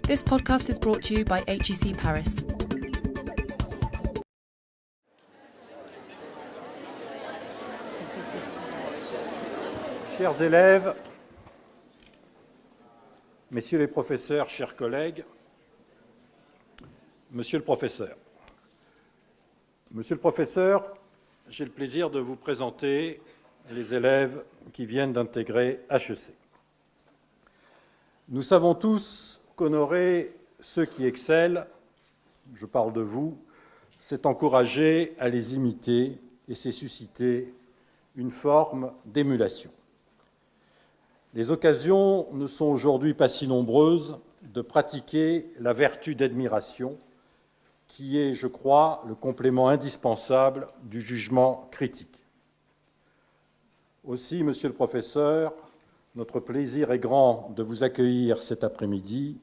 This podcast is brought to you by HEC Paris. Chers élèves, messieurs les professeurs, chers collègues, monsieur le professeur, j'ai le plaisir de vous présenter les élèves qui viennent d'intégrer HEC. Nous savons tous qu'honorer ceux qui excellent, je parle de vous, c'est encourager à les imiter et c'est susciter une forme d'émulation. Les occasions ne sont aujourd'hui pas si nombreuses de pratiquer la vertu d'admiration qui est, je crois, le complément indispensable du jugement critique. Aussi, monsieur le professeur, notre plaisir est grand de vous accueillir cet après-midi,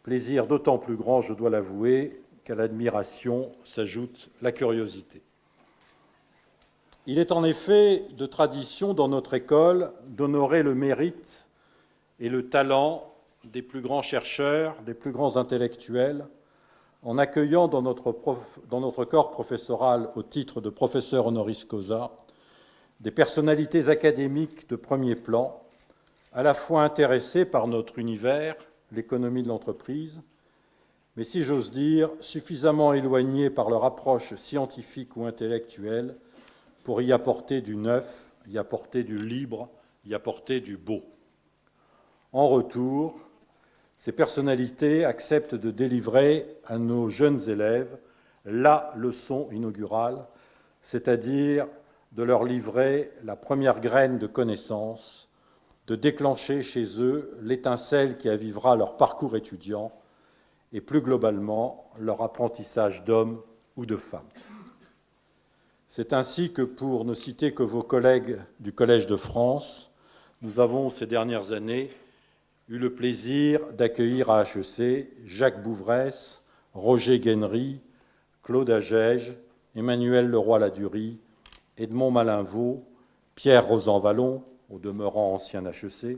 plaisir d'autant plus grand, je dois l'avouer, qu'à l'admiration s'ajoute la curiosité. Il est en effet de tradition dans notre école d'honorer le mérite et le talent des plus grands chercheurs, des plus grands intellectuels, en accueillant dans notre corps professoral au titre de professeur honoris causa des personnalités académiques de premier plan, à la fois intéressées par notre univers, l'économie de l'entreprise, mais si j'ose dire, suffisamment éloignées par leur approche scientifique ou intellectuelle pour y apporter du neuf, y apporter du libre, y apporter du beau. En retour, ces personnalités acceptent de délivrer à nos jeunes élèves la leçon inaugurale, c'est-à-dire de leur livrer la première graine de connaissance, de déclencher chez eux l'étincelle qui avivera leur parcours étudiant et plus globalement leur apprentissage d'homme ou de femme. C'est ainsi que, pour ne citer que vos collègues du Collège de France, nous avons ces dernières années eu le plaisir d'accueillir à HEC Jacques Bouvresse, Roger Guénery, Claude Agege, Emmanuel Leroy-Ladurie, Edmond Malinvaud, Pierre Rosanvallon, au demeurant ancien HEC,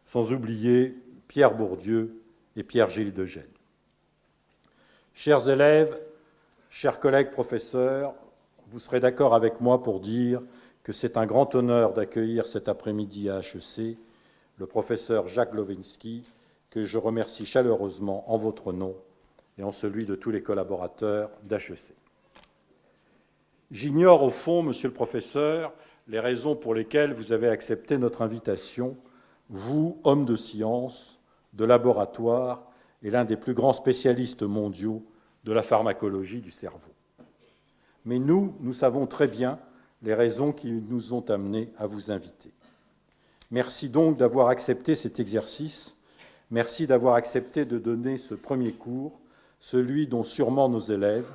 sans oublier Pierre Bourdieu et Pierre-Gilles Degel. Chers élèves, chers collègues professeurs, vous serez d'accord avec moi pour dire que c'est un grand honneur d'accueillir cet après-midi à HEC le professeur Jacques Glowinski, que je remercie chaleureusement en votre nom et en celui de tous les collaborateurs d'HEC. J'ignore au fond, monsieur le professeur, les raisons pour lesquelles vous avez accepté notre invitation, vous, homme de science, de laboratoire et l'un des plus grands spécialistes mondiaux de la pharmacologie du cerveau. Mais nous savons très bien les raisons qui nous ont amenés à vous inviter. Merci donc d'avoir accepté cet exercice. Merci d'avoir accepté de donner ce premier cours, celui dont sûrement nos élèves,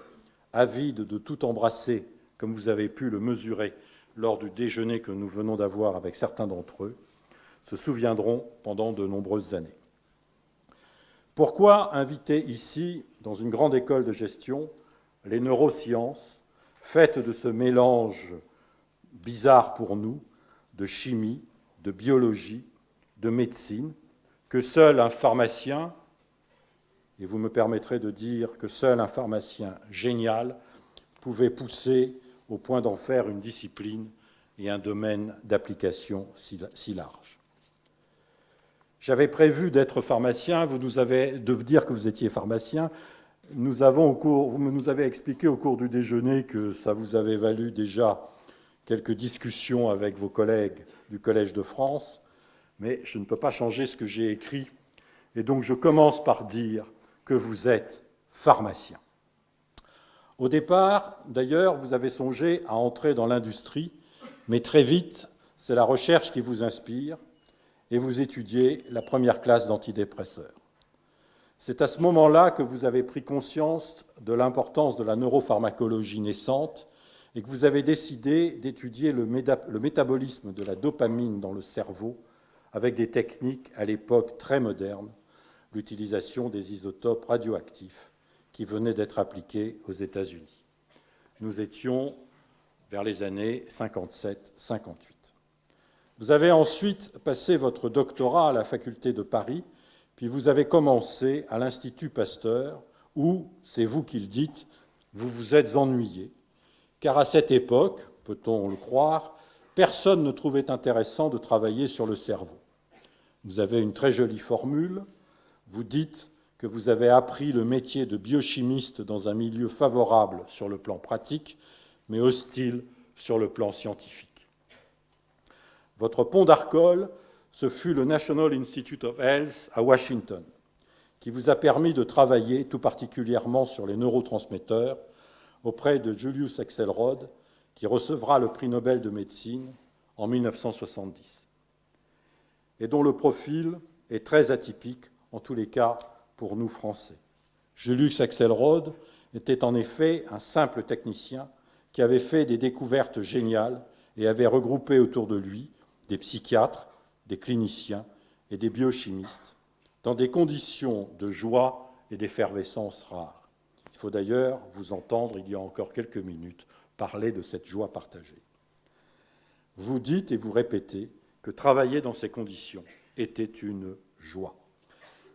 avides de tout embrasser, comme vous avez pu le mesurer lors du déjeuner que nous venons d'avoir avec certains d'entre eux, se souviendront pendant de nombreuses années. Pourquoi inviter ici, dans une grande école de gestion, les neurosciences, faites de ce mélange bizarre pour nous, de chimie, de biologie, de médecine, que seul un pharmacien, et vous me permettrez de dire que seul un pharmacien génial, pouvait pousser au point d'en faire une discipline et un domaine d'application si large. J'avais prévu d'être pharmacien, de vous dire que vous étiez pharmacien. Vous nous avez expliqué au cours du déjeuner que ça vous avait valu déjà quelques discussions avec vos collègues du Collège de France, mais je ne peux pas changer ce que j'ai écrit, et donc je commence par dire que vous êtes pharmacien. Au départ, d'ailleurs, vous avez songé à entrer dans l'industrie, mais très vite, c'est la recherche qui vous inspire, et vous étudiez la première classe d'antidépresseurs. C'est à ce moment-là que vous avez pris conscience de l'importance de la neuropharmacologie naissante et que vous avez décidé d'étudier le métabolisme de la dopamine dans le cerveau avec des techniques à l'époque très modernes, l'utilisation des isotopes radioactifs qui venaient d'être appliqués aux États-Unis. Nous étions vers les années 57-58. Vous avez ensuite passé votre doctorat à la faculté de Paris, puis vous avez commencé à l'Institut Pasteur, où, c'est vous qui le dites, vous vous êtes ennuyé, car à cette époque, peut-on le croire, personne ne trouvait intéressant de travailler sur le cerveau. Vous avez une très jolie formule, vous dites que vous avez appris le métier de biochimiste dans un milieu favorable sur le plan pratique, mais hostile sur le plan scientifique. Votre pont d'Arcole, ce fut le National Institute of Health à Washington, qui vous a permis de travailler tout particulièrement sur les neurotransmetteurs auprès de Julius Axelrod, qui recevra le prix Nobel de médecine en 1970, et dont le profil est très atypique, en tous les cas pour nous Français. Julius Axelrod était en effet un simple technicien qui avait fait des découvertes géniales et avait regroupé autour de lui des psychiatres, des cliniciens et des biochimistes, dans des conditions de joie et d'effervescence rares. Il faut d'ailleurs vous entendre, il y a encore quelques minutes, parler de cette joie partagée. Vous dites et vous répétez que travailler dans ces conditions était une joie.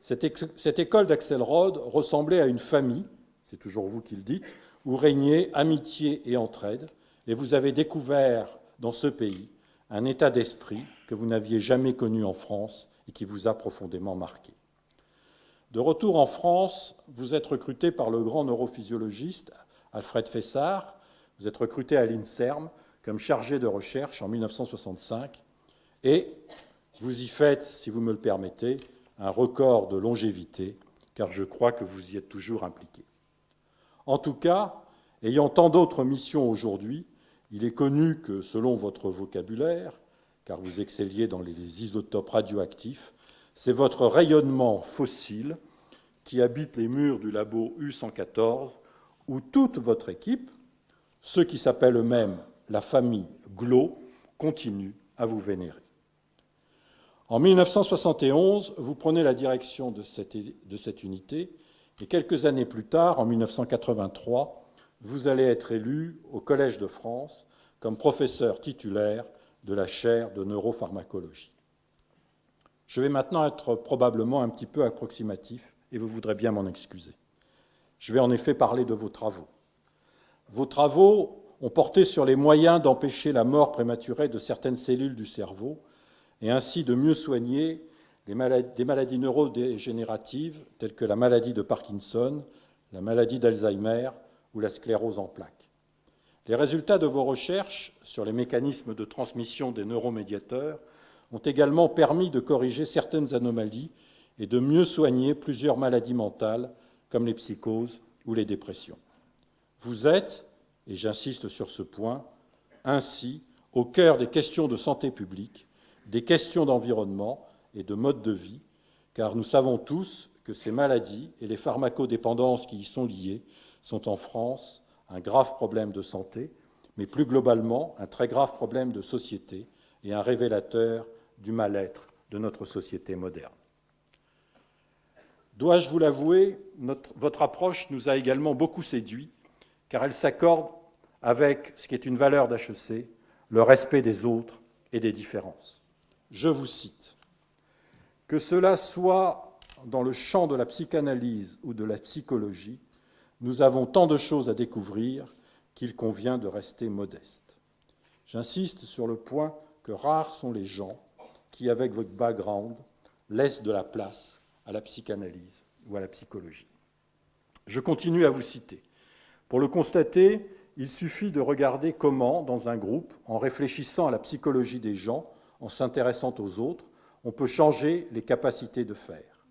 Cette école d'Axelrod ressemblait à une famille, c'est toujours vous qui le dites, où régnait amitié et entraide, et vous avez découvert dans ce pays un état d'esprit que vous n'aviez jamais connu en France et qui vous a profondément marqué. De retour en France, vous êtes recruté par le grand neurophysiologiste Alfred Fessard, vous êtes recruté à l'INSERM comme chargé de recherche en 1965, et vous y faites, si vous me le permettez, un record de longévité, car je crois que vous y êtes toujours impliqué. En tout cas, ayant tant d'autres missions aujourd'hui, il est connu que, selon votre vocabulaire, car vous excelliez dans les isotopes radioactifs, c'est votre rayonnement fossile qui habite les murs du labo U114, où toute votre équipe, ceux qui s'appellent eux-mêmes la famille Glo, continue à vous vénérer. En 1971, vous prenez la direction de cette unité, et quelques années plus tard, en 1983, vous allez être élu au Collège de France comme professeur titulaire de la chaire de neuropharmacologie. Je vais maintenant être probablement un petit peu approximatif, et vous voudrez bien m'en excuser. Je vais en effet parler de vos travaux. Vos travaux ont porté sur les moyens d'empêcher la mort prématurée de certaines cellules du cerveau, et ainsi de mieux soigner des maladies neurodégénératives telles que la maladie de Parkinson, la maladie d'Alzheimer ou la sclérose en plaques. Les résultats de vos recherches sur les mécanismes de transmission des neuromédiateurs ont également permis de corriger certaines anomalies et de mieux soigner plusieurs maladies mentales comme les psychoses ou les dépressions. Vous êtes, et j'insiste sur ce point, ainsi au cœur des questions de santé publique, des questions d'environnement et de mode de vie, car nous savons tous que ces maladies et les pharmacodépendances qui y sont liées sont en France un grave problème de santé, mais plus globalement un très grave problème de société et un révélateur du mal-être de notre société moderne. Dois-je vous l'avouer, votre approche nous a également beaucoup séduits, car elle s'accorde avec ce qui est une valeur d'HEC, le respect des autres et des différences. Je vous cite. « Que cela soit dans le champ de la psychanalyse ou de la psychologie, nous avons tant de choses à découvrir qu'il convient de rester modeste. » J'insiste sur le point que rares sont les gens qui, avec votre background, laissent de la place à la psychanalyse ou à la psychologie. Je continue à vous citer. Pour le constater, il suffit de regarder comment, dans un groupe, en réfléchissant à la psychologie des gens, en s'intéressant aux autres, on peut changer les capacités de faire.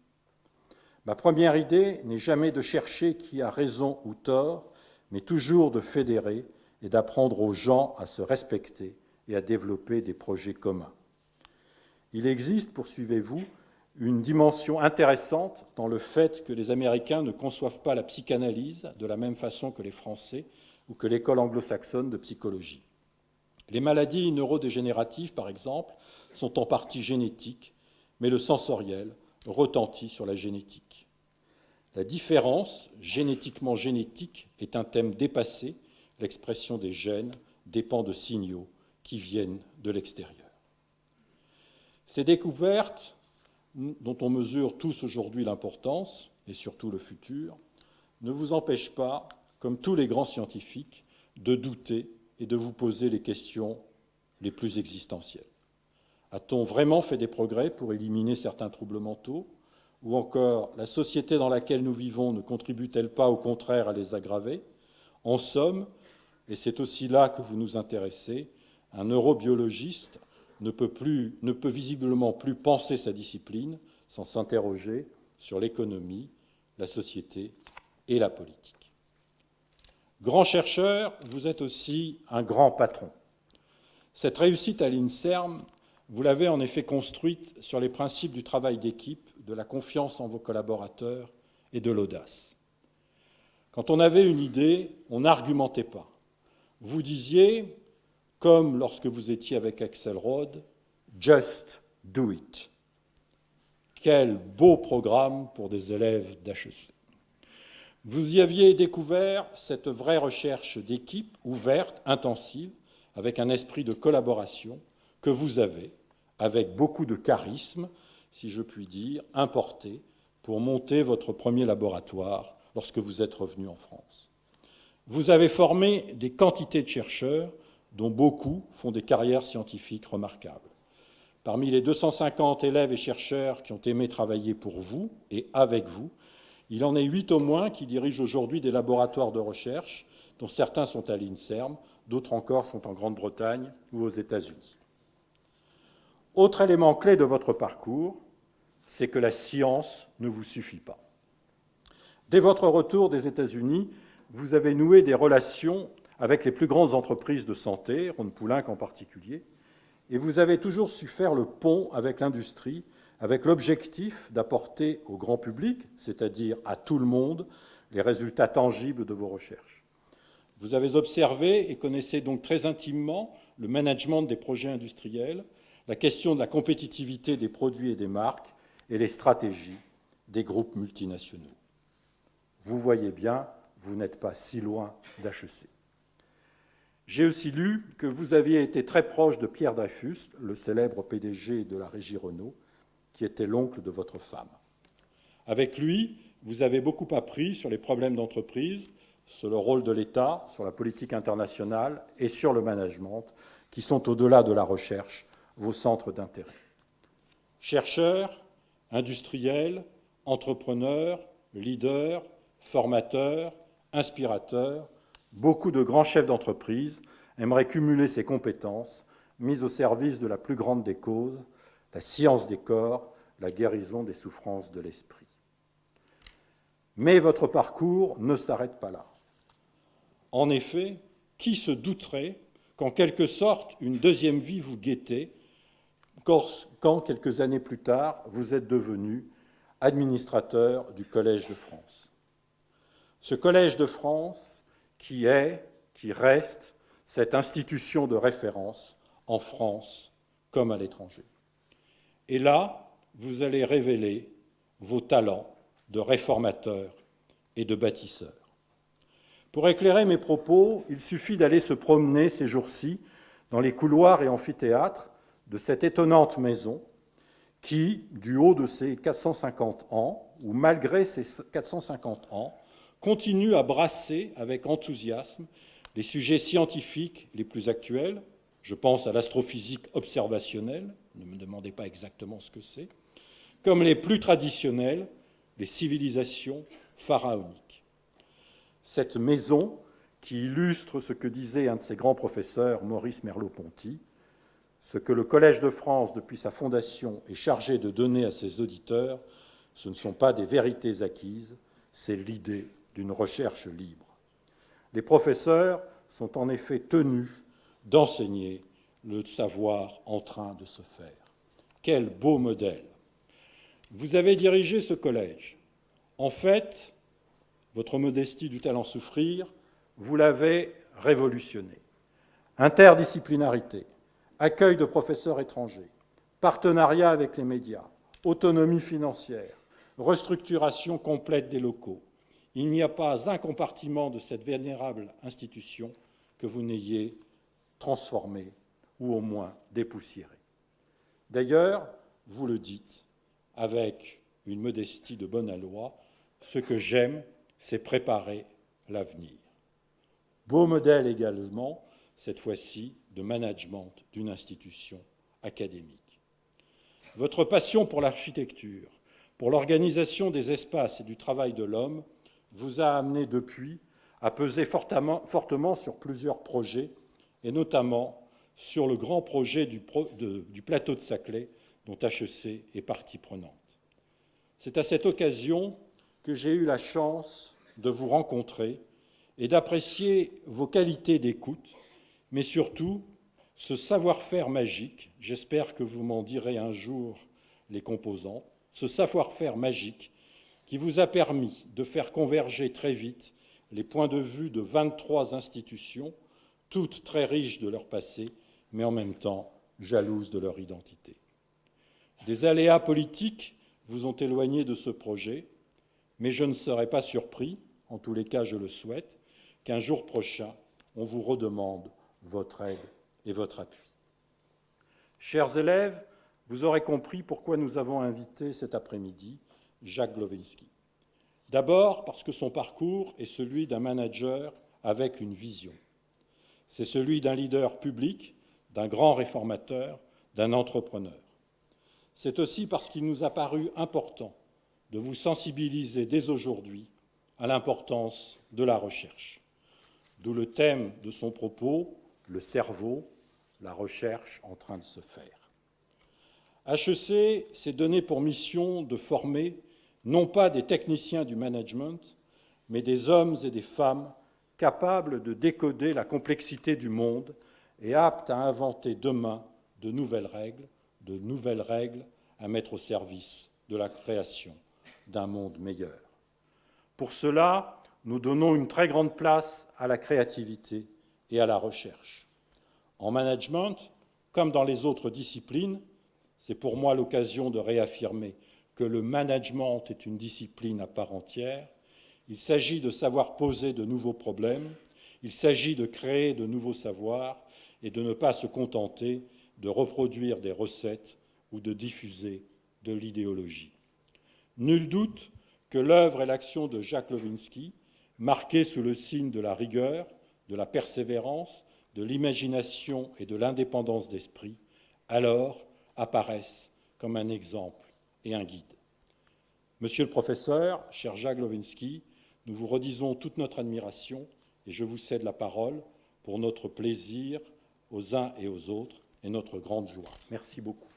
Ma première idée n'est jamais de chercher qui a raison ou tort, mais toujours de fédérer et d'apprendre aux gens à se respecter et à développer des projets communs. Il existe, poursuivez-vous, une dimension intéressante dans le fait que les Américains ne conçoivent pas la psychanalyse de la même façon que les Français ou que l'école anglo-saxonne de psychologie. Les maladies neurodégénératives, par exemple, sont en partie génétiques, mais le sensoriel retentit sur la génétique. La différence, génétiquement génétique, est un thème dépassé. L'expression des gènes dépend de signaux qui viennent de l'extérieur. Ces découvertes dont on mesure tous aujourd'hui l'importance, et surtout le futur, ne vous empêche pas, comme tous les grands scientifiques, de douter et de vous poser les questions les plus existentielles. A-t-on vraiment fait des progrès pour éliminer certains troubles mentaux? Ou encore, la société dans laquelle nous vivons ne contribue-t-elle pas au contraire à les aggraver? En somme, et c'est aussi là que vous nous intéressez, un neurobiologiste ne peut visiblement plus penser sa discipline sans s'interroger sur l'économie, la société et la politique. Grand chercheur, vous êtes aussi un grand patron. Cette réussite à l'INSERM, vous l'avez en effet construite sur les principes du travail d'équipe, de la confiance en vos collaborateurs et de l'audace. Quand on avait une idée, on n'argumentait pas. Vous disiez, comme lorsque vous étiez avec Axelrod, « just do it ». Quel beau programme pour des élèves d'HEC. Vous y aviez découvert cette vraie recherche d'équipe, ouverte, intensive, avec un esprit de collaboration que vous avez, avec beaucoup de charisme, si je puis dire, importé pour monter votre premier laboratoire lorsque vous êtes revenu en France. Vous avez formé des quantités de chercheurs dont beaucoup font des carrières scientifiques remarquables. Parmi les 250 élèves et chercheurs qui ont aimé travailler pour vous et avec vous, il en est 8 au moins qui dirigent aujourd'hui des laboratoires de recherche, dont certains sont à l'INSERM, d'autres encore sont en Grande-Bretagne ou aux États-Unis. Autre élément clé de votre parcours, c'est que la science ne vous suffit pas. Dès votre retour des États-Unis, vous avez noué des relations avec les plus grandes entreprises de santé, Rhône-Poulenc en particulier, et vous avez toujours su faire le pont avec l'industrie, avec l'objectif d'apporter au grand public, c'est-à-dire à tout le monde, les résultats tangibles de vos recherches. Vous avez observé et connaissez donc très intimement le management des projets industriels, la question de la compétitivité des produits et des marques et les stratégies des groupes multinationaux. Vous voyez bien, vous n'êtes pas si loin d'HEC. J'ai aussi lu que vous aviez été très proche de Pierre Dreyfus, le célèbre PDG de la Régie Renault, qui était l'oncle de votre femme. Avec lui, vous avez beaucoup appris sur les problèmes d'entreprise, sur le rôle de l'État, sur la politique internationale et sur le management, qui sont au-delà de la recherche, vos centres d'intérêt. Chercheurs, industriels, entrepreneurs, leaders, formateurs, inspirateurs, beaucoup de grands chefs d'entreprise aimeraient cumuler ces compétences mises au service de la plus grande des causes, la science des corps, la guérison des souffrances de l'esprit. Mais votre parcours ne s'arrête pas là. En effet, qui se douterait qu'en quelque sorte une deuxième vie vous guettait quand, quelques années plus tard, vous êtes devenu administrateur du Collège de France. Ce Collège de France qui reste cette institution de référence en France comme à l'étranger. Et là, vous allez révéler vos talents de réformateur et de bâtisseur. Pour éclairer mes propos, il suffit d'aller se promener ces jours-ci dans les couloirs et amphithéâtres de cette étonnante maison qui, du haut de ses 450 ans, ou malgré ses 450 ans, continue à brasser avec enthousiasme les sujets scientifiques les plus actuels. Je pense à l'astrophysique observationnelle, ne me demandez pas exactement ce que c'est, comme les plus traditionnels, les civilisations pharaoniques. Cette maison, qui illustre ce que disait un de ses grands professeurs, Maurice Merleau-Ponty, ce que le Collège de France, depuis sa fondation, est chargé de donner à ses auditeurs, ce ne sont pas des vérités acquises, c'est l'idée d'une recherche libre. Les professeurs sont en effet tenus d'enseigner le savoir en train de se faire. Quel beau modèle! Vous avez dirigé ce collège. En fait, votre modestie dut-elle en souffrir, vous l'avez révolutionné. Interdisciplinarité, accueil de professeurs étrangers, partenariat avec les médias, autonomie financière, restructuration complète des locaux. Il n'y a pas un compartiment de cette vénérable institution que vous n'ayez transformé ou au moins dépoussiéré. D'ailleurs, vous le dites, avec une modestie de bon aloi, ce que j'aime, c'est préparer l'avenir. Beau modèle également, cette fois-ci, de management d'une institution académique. Votre passion pour l'architecture, pour l'organisation des espaces et du travail de l'homme, vous a amené depuis à peser fortement sur plusieurs projets, et notamment sur le grand projet du plateau de Saclay, dont HEC est partie prenante. C'est à cette occasion que j'ai eu la chance de vous rencontrer et d'apprécier vos qualités d'écoute, mais surtout ce savoir-faire magique, j'espère que vous m'en direz un jour les composants, ce savoir-faire magique qui vous a permis de faire converger très vite les points de vue de 23 institutions, toutes très riches de leur passé, mais en même temps jalouses de leur identité. Des aléas politiques vous ont éloigné de ce projet, mais je ne serais pas surpris, en tous les cas je le souhaite, qu'un jour prochain, on vous redemande votre aide et votre appui. Chers élèves, vous aurez compris pourquoi nous avons invité cet après-midi Jacques Glowinski. D'abord parce que son parcours est celui d'un manager avec une vision. C'est celui d'un leader public, d'un grand réformateur, d'un entrepreneur. C'est aussi parce qu'il nous a paru important de vous sensibiliser dès aujourd'hui à l'importance de la recherche. D'où le thème de son propos, le cerveau, la recherche en train de se faire. HEC s'est donné pour mission de former non pas des techniciens du management, mais des hommes et des femmes capables de décoder la complexité du monde et aptes à inventer demain de nouvelles règles à mettre au service de la création d'un monde meilleur. Pour cela, nous donnons une très grande place à la créativité et à la recherche. En management, comme dans les autres disciplines, c'est pour moi l'occasion de réaffirmer que le management est une discipline à part entière. Il s'agit de savoir poser de nouveaux problèmes, il s'agit de créer de nouveaux savoirs et de ne pas se contenter de reproduire des recettes ou de diffuser de l'idéologie. Nul doute que l'œuvre et l'action de Jacques Glowinski, marquées sous le signe de la rigueur, de la persévérance, de l'imagination et de l'indépendance d'esprit, alors apparaissent comme un exemple et un guide. Monsieur le professeur, cher Jacques Glowinski, nous vous redisons toute notre admiration et je vous cède la parole pour notre plaisir aux uns et aux autres et notre grande joie. Merci beaucoup.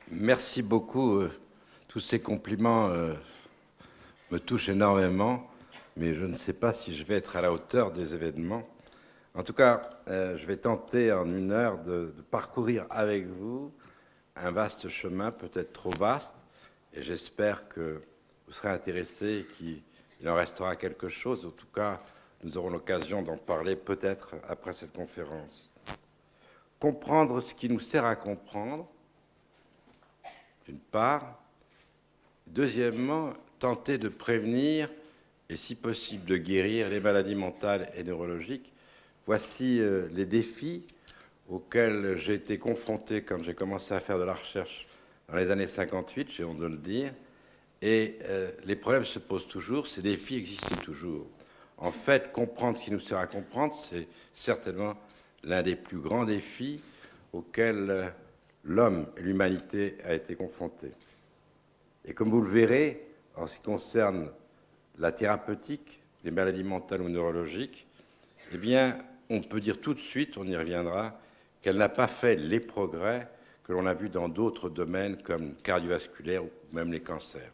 Merci beaucoup. Tous ces compliments me touchent énormément, mais je ne sais pas si je vais être à la hauteur des événements. En tout cas, je vais tenter en une heure de parcourir avec vous un vaste chemin, peut-être trop vaste, et j'espère que vous serez intéressés et qu'il en restera quelque chose. En tout cas, nous aurons l'occasion d'en parler peut-être après cette conférence. Comprendre ce qui nous sert à comprendre, d'une part. Deuxièmement, tenter de prévenir et, si possible, de guérir les maladies mentales et neurologiques. Voici les défis auxquels j'ai été confronté quand j'ai commencé à faire de la recherche dans les années 58, j'ai honte de le dire. Et les problèmes se posent toujours, ces défis existent toujours. En fait, comprendre ce qui nous sert à comprendre, c'est certainement l'un des plus grands défis auxquels l'homme et l'humanité a été confrontés. Et comme vous le verrez, en ce qui concerne la thérapeutique des maladies mentales ou neurologiques, eh bien, on peut dire tout de suite, on y reviendra, qu'elle n'a pas fait les progrès que l'on a vus dans d'autres domaines comme cardiovasculaire ou même les cancers.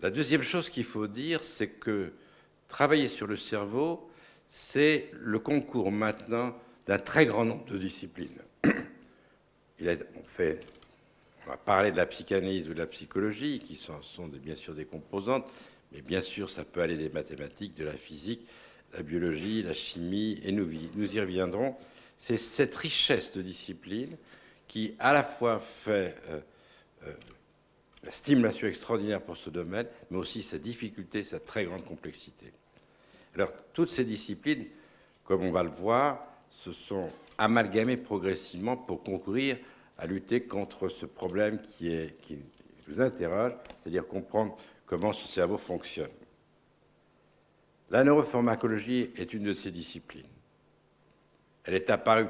La deuxième chose qu'il faut dire, c'est que travailler sur le cerveau, c'est le concours maintenant d'un très grand nombre de disciplines. On va parler de la psychanalyse ou de la psychologie, qui sont bien sûr des composantes, mais bien sûr, ça peut aller des mathématiques, de la physique, la biologie, la chimie, et nous y reviendrons. C'est cette richesse de disciplines qui, à la fois, fait la stimulation extraordinaire pour ce domaine, mais aussi sa difficulté, sa très grande complexité. Alors, toutes ces disciplines, comme on va le voir, se sont amalgamées progressivement pour concourir à lutter contre ce problème qui nous interroge, c'est-à-dire comprendre comment ce cerveau fonctionne. La neuropharmacologie est une de ces disciplines. Elle est apparue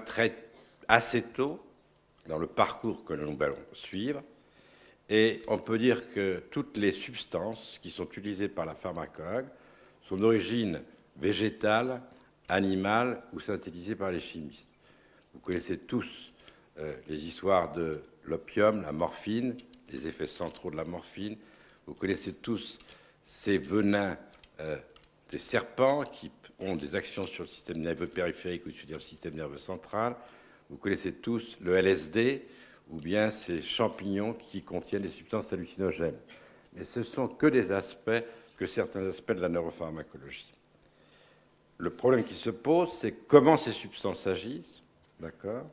assez tôt dans le parcours que nous allons suivre, et on peut dire que toutes les substances qui sont utilisées par la pharmacologue sont d'origine végétale, animale ou synthétisées par les chimistes. Vous connaissez tous les histoires de l'opium, la morphine, les effets centraux de la morphine. Vous connaissez tous ces venins des serpents qui ont des actions sur le système nerveux périphérique ou sur le système nerveux central. Vous connaissez tous le LSD ou bien ces champignons qui contiennent des substances hallucinogènes. Mais ce ne sont que certains aspects de la neuropharmacologie. Le problème qui se pose, c'est comment ces substances agissent, d'accord,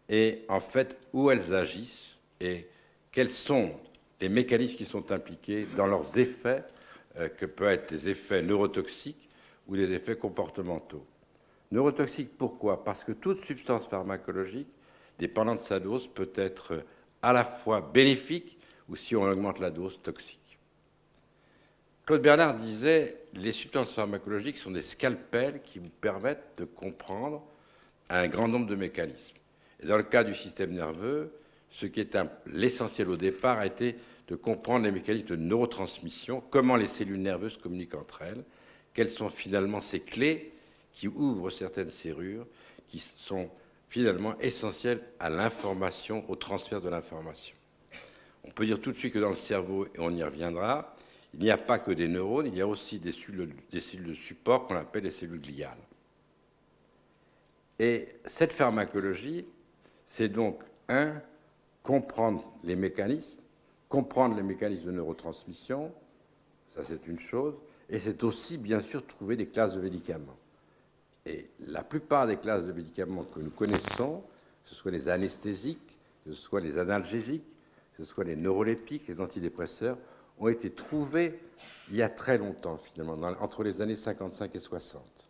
et en fait où elles agissent et quels sont les mécanismes qui sont impliqués dans leurs effets, que peuvent être des effets neurotoxiques ou des effets comportementaux. Neurotoxiques, pourquoi? Parce que toute substance pharmacologique, dépendant de sa dose, peut être à la fois bénéfique ou, si on augmente la dose, toxique. Claude Bernard disait « Les substances pharmacologiques sont des scalpels qui vous permettent de comprendre un grand nombre de mécanismes. » Et dans le cas du système nerveux, ce qui est l'essentiel au départ a été de comprendre les mécanismes de neurotransmission, comment les cellules nerveuses communiquent entre elles, quelles sont finalement ces clés qui ouvrent certaines serrures, qui sont finalement essentielles à l'information, au transfert de l'information. On peut dire tout de suite que dans le cerveau, et on y reviendra, il n'y a pas que des neurones, il y a aussi des cellules de support qu'on appelle les cellules gliales. Et cette pharmacologie, c'est donc, comprendre les mécanismes de neurotransmission, ça c'est une chose, et c'est aussi bien sûr trouver des classes de médicaments. Et la plupart des classes de médicaments que nous connaissons, que ce soit les anesthésiques, que ce soit les analgésiques, que ce soit les neuroleptiques, les antidépresseurs, ont été trouvés il y a très longtemps, finalement, entre les années 55 et 60.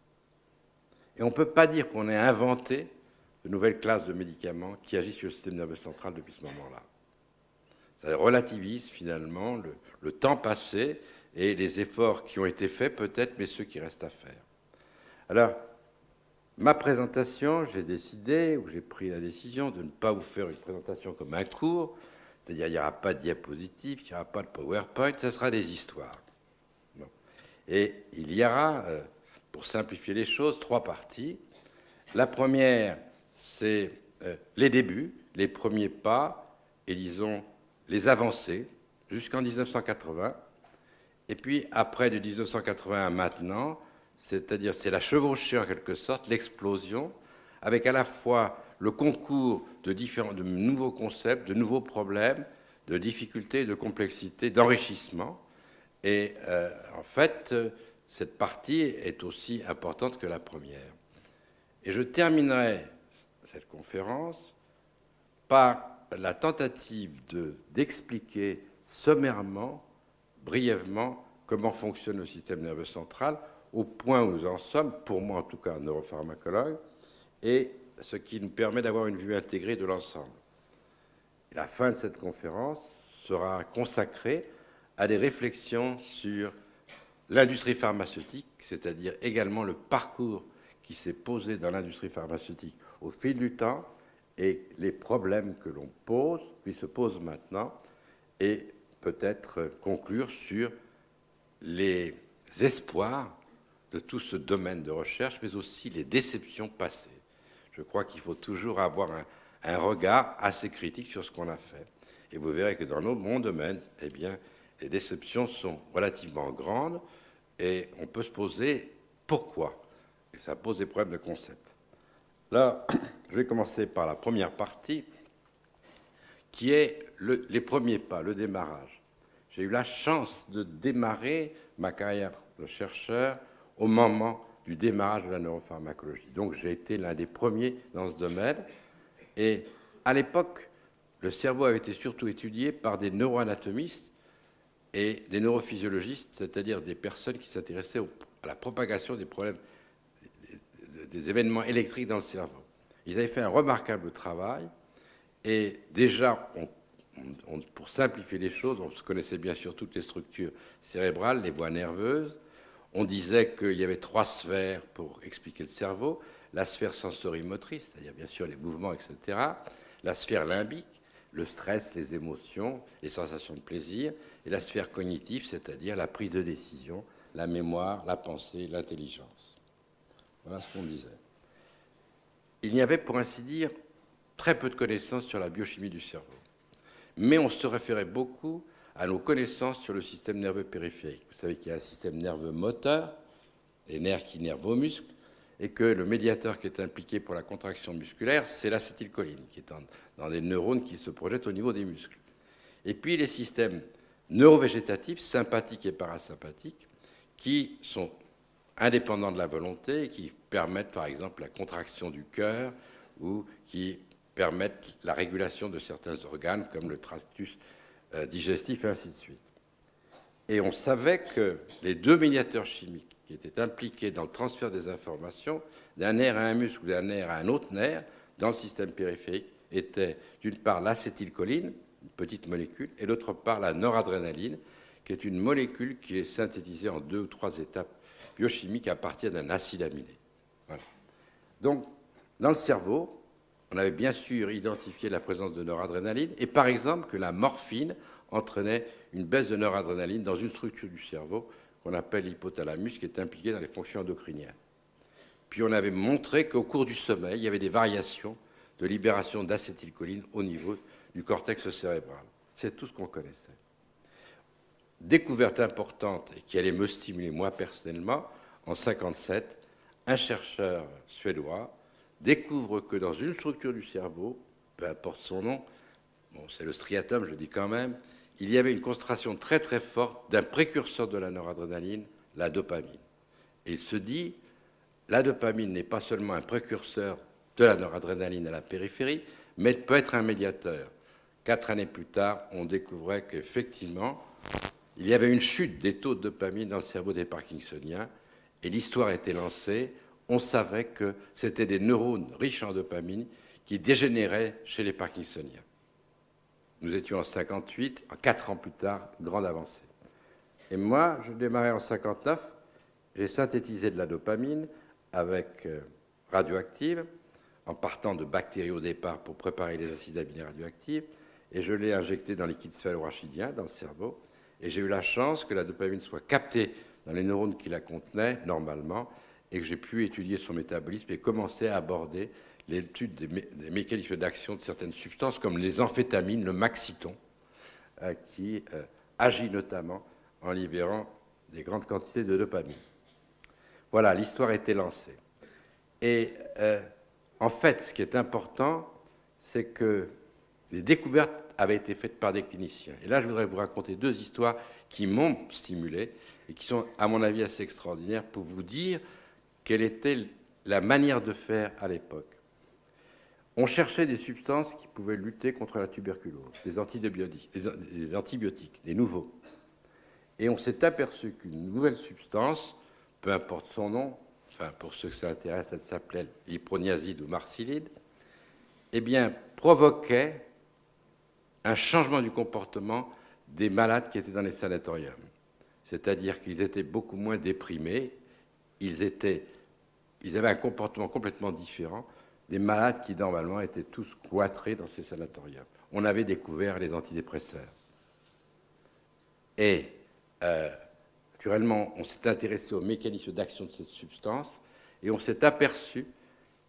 Et on ne peut pas dire qu'on ait inventé de nouvelles classes de médicaments qui agissent sur le système nerveux central depuis ce moment-là. Ça relativise finalement le temps passé et les efforts qui ont été faits peut-être, mais ceux qui restent à faire. Alors, ma présentation, j'ai pris la décision de ne pas vous faire une présentation comme un cours, c'est-à-dire il n'y aura pas de diapositive, il n'y aura pas de PowerPoint, ce sera des histoires. Bon. Et il y aura, pour simplifier les choses, 3 parties. La première, c'est les débuts, les premiers pas, et disons les avancées, jusqu'en 1980. Et puis, après de 1980 à maintenant, c'est-à-dire c'est la chevauchée en quelque sorte, l'explosion, avec à la fois le concours de nouveaux concepts, de nouveaux problèmes, de difficultés, de complexité, d'enrichissement. Et en fait, cette partie est aussi importante que la première. Et je terminerai cette conférence par la tentative d'expliquer sommairement, brièvement, comment fonctionne le système nerveux central, au point où nous en sommes, pour moi en tout cas, neuropharmacologue, et ce qui nous permet d'avoir une vue intégrée de l'ensemble. La fin de cette conférence sera consacrée à des réflexions sur l'industrie pharmaceutique, c'est-à-dire également le parcours qui s'est posé dans l'industrie pharmaceutique au fil du temps et les problèmes que l'on pose, qui se posent maintenant, et peut-être conclure sur les espoirs de tout ce domaine de recherche, mais aussi les déceptions passées. Je crois qu'il faut toujours avoir un regard assez critique sur ce qu'on a fait. Et vous verrez que dans mon domaine, eh bien, les déceptions sont relativement grandes et on peut se poser pourquoi. Et ça pose des problèmes de concept. Là, je vais commencer par la première partie, qui est les premiers pas, le démarrage. J'ai eu la chance de démarrer ma carrière de chercheur au moment du démarrage de la neuropharmacologie. Donc j'ai été l'un des premiers dans ce domaine. Et à l'époque, le cerveau avait été surtout étudié par des neuroanatomistes et des neurophysiologistes, c'est-à-dire des personnes qui s'intéressaient à la propagation des problèmes, des événements électriques dans le cerveau. Ils avaient fait un remarquable travail, et déjà, pour simplifier les choses, on se connaissait bien sûr toutes les structures cérébrales, les voies nerveuses. On disait qu'il y avait 3 sphères pour expliquer le cerveau. La sphère sensorimotrice, c'est-à-dire bien sûr les mouvements, etc. La sphère limbique, le stress, les émotions, les sensations de plaisir. Et la sphère cognitive, c'est-à-dire la prise de décision, la mémoire, la pensée, l'intelligence. Voilà ce qu'on disait. Il y avait, pour ainsi dire, très peu de connaissances sur la biochimie du cerveau. Mais on se référait beaucoup à nos connaissances sur le système nerveux périphérique. Vous savez qu'il y a un système nerveux moteur, les nerfs qui innervent aux muscles, et que le médiateur qui est impliqué pour la contraction musculaire, c'est l'acétylcholine, qui est dans des neurones qui se projettent au niveau des muscles. Et puis les systèmes neurovégétatifs, sympathiques et parasympathiques, qui sont indépendants de la volonté et qui permettent, par exemple, la contraction du cœur ou qui permettent la régulation de certains organes, comme le tractus digestif, et ainsi de suite. Et on savait que les 2 médiateurs chimiques qui étaient impliqués dans le transfert des informations d'un nerf à un muscle ou d'un nerf à un autre nerf dans le système périphérique étaient d'une part l'acétylcholine, une petite molécule, et d'autre part la noradrénaline, qui est une molécule qui est synthétisée en 2 ou 3 étapes biochimiques à partir d'un acide aminé. Voilà. Donc, dans le cerveau, on avait bien sûr identifié la présence de noradrénaline, et par exemple que la morphine entraînait une baisse de noradrénaline dans une structure du cerveau qu'on appelle l'hypothalamus, qui est impliquée dans les fonctions endocriniennes. Puis on avait montré qu'au cours du sommeil, il y avait des variations de libération d'acétylcholine au niveau du cortex cérébral. C'est tout ce qu'on connaissait. Découverte importante et qui allait me stimuler moi personnellement, en 1957, un chercheur suédois découvre que dans une structure du cerveau, peu importe son nom, bon, c'est le striatum, je le dis quand même, il y avait une concentration très très forte d'un précurseur de la noradrénaline, la dopamine. Et il se dit, la dopamine n'est pas seulement un précurseur de la noradrénaline à la périphérie, mais elle peut être un médiateur. 4 années plus tard, on découvrait qu'effectivement, il y avait une chute des taux de dopamine dans le cerveau des Parkinsoniens, et l'histoire était lancée. On savait que c'était des neurones riches en dopamine qui dégénéraient chez les Parkinsoniens. Nous étions en 1958, 4 ans plus tard, grande avancée. Et moi, je démarrais en 1959, j'ai synthétisé de la dopamine avec radioactive, en partant de bactéries au départ pour préparer les acides aminés radioactifs, et je l'ai injecté dans le liquide céphalorachidien, dans le cerveau, et j'ai eu la chance que la dopamine soit captée dans les neurones qui la contenaient normalement, et que j'ai pu étudier son métabolisme et commencer à aborder l'étude des mécanismes d'action de certaines substances, comme les amphétamines, le maxiton, qui agit notamment en libérant des grandes quantités de dopamine. Voilà, l'histoire était lancée. Et en fait, ce qui est important, c'est que les découvertes avaient été faites par des cliniciens. Et là, je voudrais vous raconter 2 histoires qui m'ont stimulé et qui sont, à mon avis, assez extraordinaires pour vous dire quelle était la manière de faire à l'époque. On cherchait des substances qui pouvaient lutter contre la tuberculose, des antibiotiques, des nouveaux. Et on s'est aperçu qu'une nouvelle substance, peu importe son nom, enfin pour ceux que ça intéresse, elle s'appelait l'iproniazide ou marsilide, eh bien, provoquait un changement du comportement des malades qui étaient dans les sanatoriums. C'est-à-dire qu'ils étaient beaucoup moins déprimés, ils avaient un comportement complètement différent des malades qui, normalement, étaient tous cloîtrés dans ces sanatoriums. On avait découvert les antidépresseurs. Et, naturellement, on s'est intéressé au mécanisme d'action de cette substance et on s'est aperçu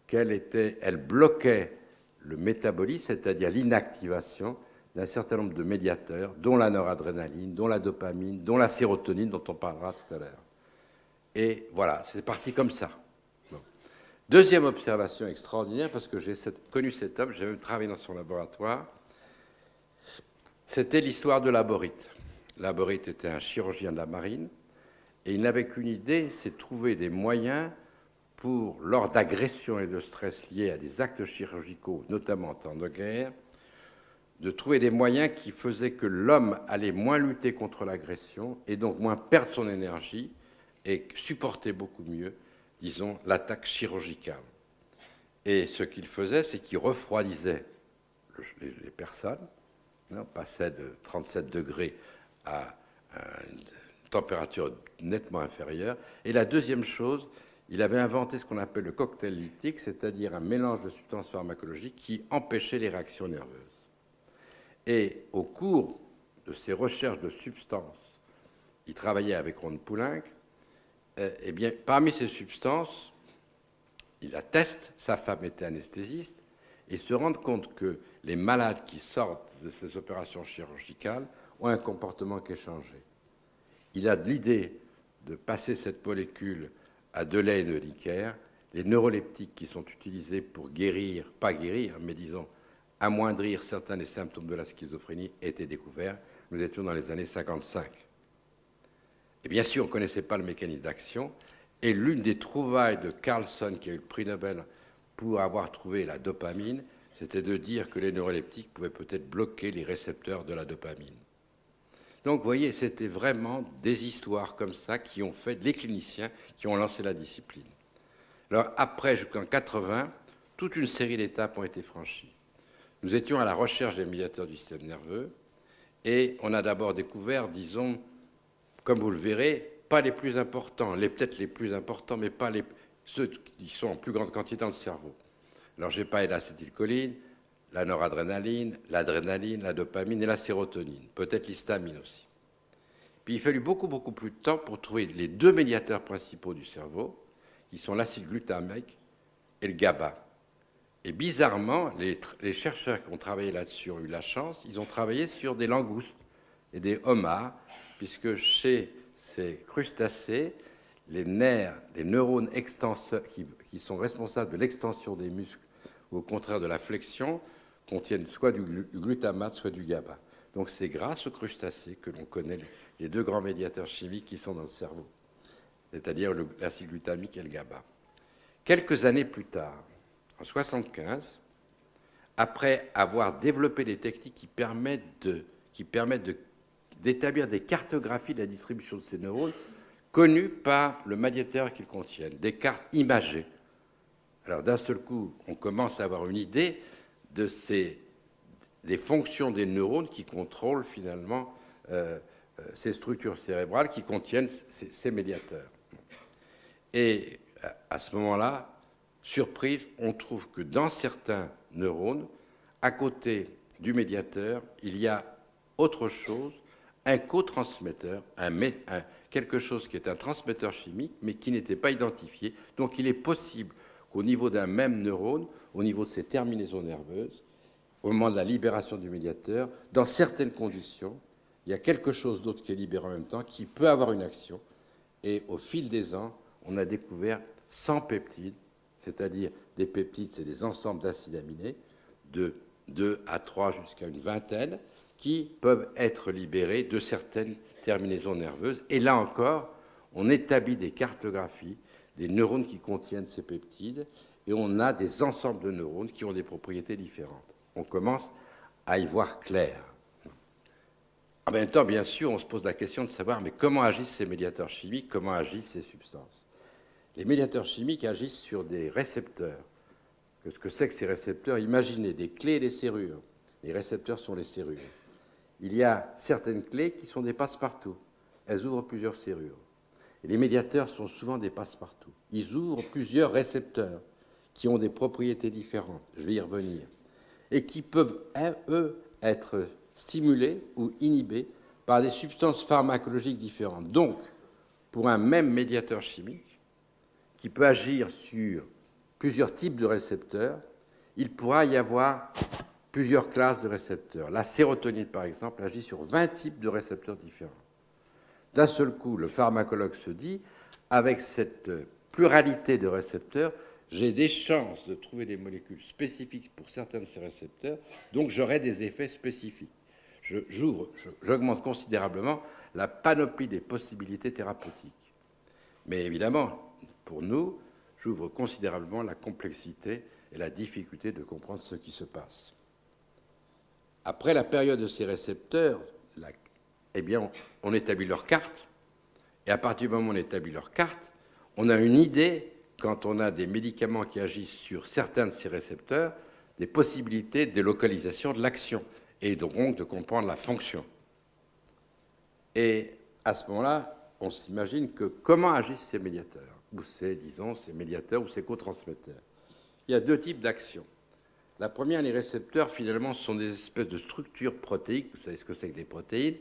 qu'elle bloquait le métabolisme, c'est-à-dire l'inactivation d'un certain nombre de médiateurs, dont la noradrénaline, dont la dopamine, dont la sérotonine, dont on parlera tout à l'heure. Et voilà, c'est parti comme ça. Bon. Deuxième observation extraordinaire, parce que j'ai connu cet homme, j'ai même travaillé dans son laboratoire, c'était l'histoire de Laborite. Laborite était un chirurgien de la marine, et il n'avait qu'une idée, c'est de trouver des moyens pour, lors d'agressions et de stress liés à des actes chirurgicaux, notamment en temps de guerre, de trouver des moyens qui faisaient que l'homme allait moins lutter contre l'agression et donc moins perdre son énergie et supportait beaucoup mieux, disons, l'attaque chirurgicale. Et ce qu'il faisait, c'est qu'il refroidissait les personnes. On passait de 37 degrés à une température nettement inférieure. Et la deuxième chose, il avait inventé ce qu'on appelle le cocktail lytique, c'est-à-dire un mélange de substances pharmacologiques qui empêchait les réactions nerveuses. Et au cours de ses recherches de substances, il travaillait avec Ron Poulenc, eh bien, parmi ces substances, il la teste, sa femme était anesthésiste, et se rend compte que les malades qui sortent de ces opérations chirurgicales ont un comportement qui est changé. Il a l'idée de passer cette molécule à de lait et de liqueur. Les neuroleptiques qui sont utilisés pour guérir, pas guérir, mais disons amoindrir certains des symptômes de la schizophrénie étaient découverts. Nous étions dans les années 55. Et bien sûr, on ne connaissait pas le mécanisme d'action. Et l'une des trouvailles de Carlson, qui a eu le prix Nobel pour avoir trouvé la dopamine, c'était de dire que les neuroleptiques pouvaient peut-être bloquer les récepteurs de la dopamine. Donc, vous voyez, c'était vraiment des histoires comme ça qui ont fait les cliniciens qui ont lancé la discipline. Alors, après, jusqu'en 80, toute une série d'étapes ont été franchies. Nous étions à la recherche des médiateurs du système nerveux et on a d'abord découvert, disons, comme vous le verrez, pas les plus importants, peut-être les plus importants, mais pas ceux qui sont en plus grande quantité dans le cerveau. Alors, j'ai parlé de l'acétylcholine, la noradrénaline, l'adrénaline, la dopamine et la sérotonine, peut-être l'histamine aussi. Puis il fallut beaucoup plus de temps pour trouver les deux médiateurs principaux du cerveau, qui sont l'acide glutamique et le GABA. Et bizarrement, les chercheurs qui ont travaillé là-dessus ont eu la chance, ils ont travaillé sur des langoustes et des homards, puisque chez ces crustacés, les nerfs, les neurones extenseurs qui sont responsables de l'extension des muscles, ou au contraire de la flexion, contiennent soit du glutamate, soit du GABA. Donc c'est grâce aux crustacés que l'on connaît les deux grands médiateurs chimiques qui sont dans le cerveau, c'est-à-dire l'acide glutamique et le GABA. Quelques années plus tard, en 1975, après avoir développé des techniques qui permettent d'établir des cartographies de la distribution de ces neurones, connues par le médiateur qu'ils contiennent, des cartes imagées. Alors d'un seul coup, on commence à avoir une idée des fonctions des neurones qui contrôlent finalement ces structures cérébrales qui contiennent ces médiateurs. Et à ce moment-là, surprise, on trouve que dans certains neurones, à côté du médiateur, il y a autre chose, un cotransmetteur, quelque chose qui est un transmetteur chimique, mais qui n'était pas identifié. Donc il est possible qu'au niveau d'un même neurone, au niveau de ses terminaisons nerveuses, au moment de la libération du médiateur, dans certaines conditions, il y a quelque chose d'autre qui est libéré en même temps, qui peut avoir une action. Et au fil des ans, on a découvert 100 peptides, c'est-à-dire des peptides, c'est des ensembles d'acides aminés, de 2 à 3 jusqu'à une vingtaine, qui peuvent être libérés de certaines terminaisons nerveuses. Et là encore, on établit des cartographies des neurones qui contiennent ces peptides, et on a des ensembles de neurones qui ont des propriétés différentes. On commence à y voir clair. En même temps, bien sûr, on se pose la question de savoir mais comment agissent ces médiateurs chimiques, comment agissent ces substances. Les médiateurs chimiques agissent sur des récepteurs. Ce que c'est que ces récepteurs? Imaginez des clés et des serrures. Les récepteurs sont les serrures. Il y a certaines clés qui sont des passe-partout. Elles ouvrent plusieurs serrures. Et les médiateurs sont souvent des passe-partout. Ils ouvrent plusieurs récepteurs qui ont des propriétés différentes. Je vais y revenir. Et qui peuvent, eux, être stimulés ou inhibés par des substances pharmacologiques différentes. Donc, pour un même médiateur chimique, qui peut agir sur plusieurs types de récepteurs, il pourra y avoir plusieurs classes de récepteurs. La sérotonine, par exemple, agit sur 20 types de récepteurs différents. D'un seul coup, le pharmacologue se dit, avec cette pluralité de récepteurs, j'ai des chances de trouver des molécules spécifiques pour certains de ces récepteurs, donc j'aurai des effets spécifiques. J'augmente considérablement la panoplie des possibilités thérapeutiques. Mais évidemment, pour nous, j'ouvre considérablement la complexité et la difficulté de comprendre ce qui se passe. Après la période de ces récepteurs, eh bien, on établit leur carte Et à partir du moment où on établit leur carte, on a une idée, quand on a des médicaments qui agissent sur certains de ces récepteurs, des possibilités de localisation de l'action et donc de comprendre la fonction. Et à ce moment-là, on s'imagine que comment agissent ces médiateurs, ou ces médiateurs ou ces cotransmetteurs. Il y a deux types d'actions. La première, les récepteurs, finalement, sont des espèces de structures protéiques, vous savez ce que c'est que des protéines,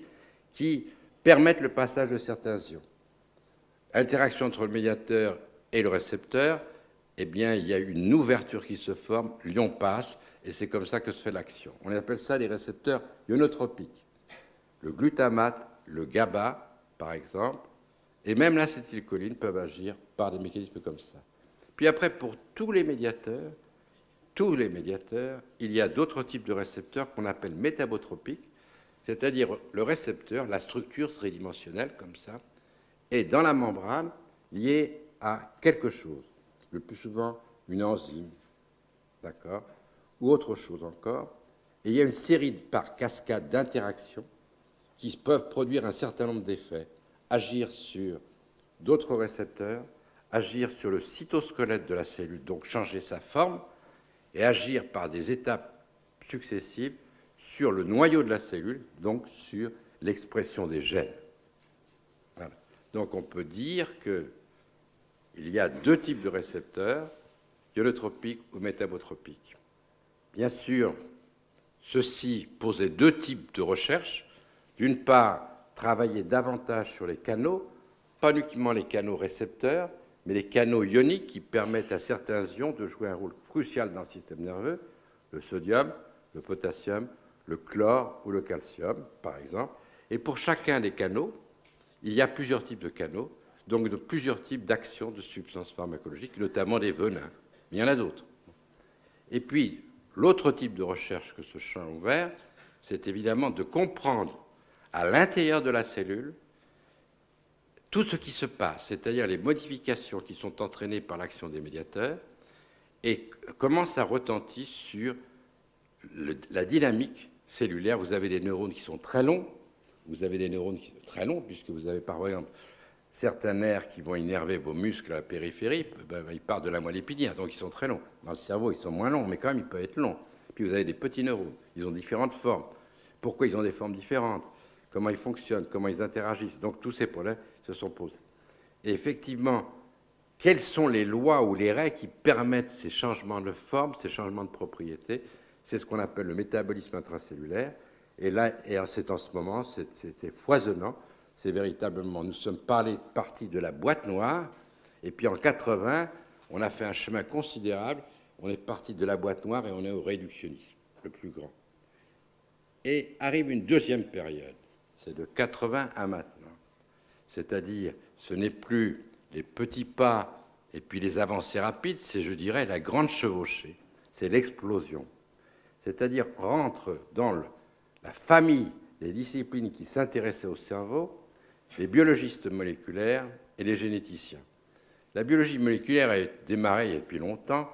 qui permettent le passage de certains ions. Interaction entre le médiateur et le récepteur, eh bien, il y a une ouverture qui se forme, l'ion passe, et c'est comme ça que se fait l'action. On appelle ça des récepteurs ionotropiques. Le glutamate, le GABA, par exemple, et même l'acétylcholine peuvent agir par des mécanismes comme ça. Puis après, pour tous les médiateurs, il y a d'autres types de récepteurs qu'on appelle métabotropiques, c'est-à-dire le récepteur, la structure tridimensionnelle, comme ça, est dans la membrane liée à quelque chose, le plus souvent une enzyme, d'accord, ou autre chose encore. Et il y a une série par cascade d'interactions qui peuvent produire un certain nombre d'effets, agir sur d'autres récepteurs, agir sur le cytosquelette de la cellule, donc changer sa forme, et agir par des étapes successives sur le noyau de la cellule, donc sur l'expression des gènes. Voilà. Donc on peut dire qu'il y a deux types de récepteurs, ionotropiques ou métabotropiques. Bien sûr, ceci posait deux types de recherches. D'une part, travailler davantage sur les canaux, pas uniquement les canaux récepteurs, mais les canaux ioniques qui permettent à certains ions de jouer un rôle crucial dans le système nerveux, le sodium, le potassium, le chlore ou le calcium, par exemple. Et pour chacun des canaux, il y a plusieurs types de canaux, donc de plusieurs types d'actions de substances pharmacologiques, notamment des venins. Mais il y en a d'autres. Et puis, l'autre type de recherche que ce champ a ouvert, c'est évidemment de comprendre à l'intérieur de la cellule tout ce qui se passe, c'est-à-dire les modifications qui sont entraînées par l'action des médiateurs et comment ça retentit sur la dynamique cellulaire. Vous avez des neurones qui sont très longs, puisque vous avez par exemple certains nerfs qui vont innerver vos muscles à la périphérie, ils partent de la moelle épinière, donc ils sont très longs. Dans le cerveau, ils sont moins longs, mais quand même, ils peuvent être longs. Puis vous avez des petits neurones, ils ont différentes formes. Pourquoi ils ont des formes différentes? Comment ils fonctionnent? Comment ils interagissent? Donc tous ces problèmes se sont posés. Et effectivement, quelles sont les lois ou les règles qui permettent ces changements de forme, ces changements de propriété? C'est ce qu'on appelle le métabolisme intracellulaire. Et là, c'est en ce moment, c'est foisonnant. C'est véritablement, nous sommes partis de la boîte noire, et puis en 80, on a fait un chemin considérable. On est parti de la boîte noire et on est au réductionnisme, le plus grand. Et arrive une deuxième période, c'est de 80 à maintenant. C'est-à-dire, ce n'est plus les petits pas et puis les avancées rapides, c'est, je dirais, la grande chevauchée, c'est l'explosion. C'est-à-dire, rentre dans la famille des disciplines qui s'intéressaient au cerveau, les biologistes moléculaires et les généticiens. La biologie moléculaire a démarré il y a depuis longtemps.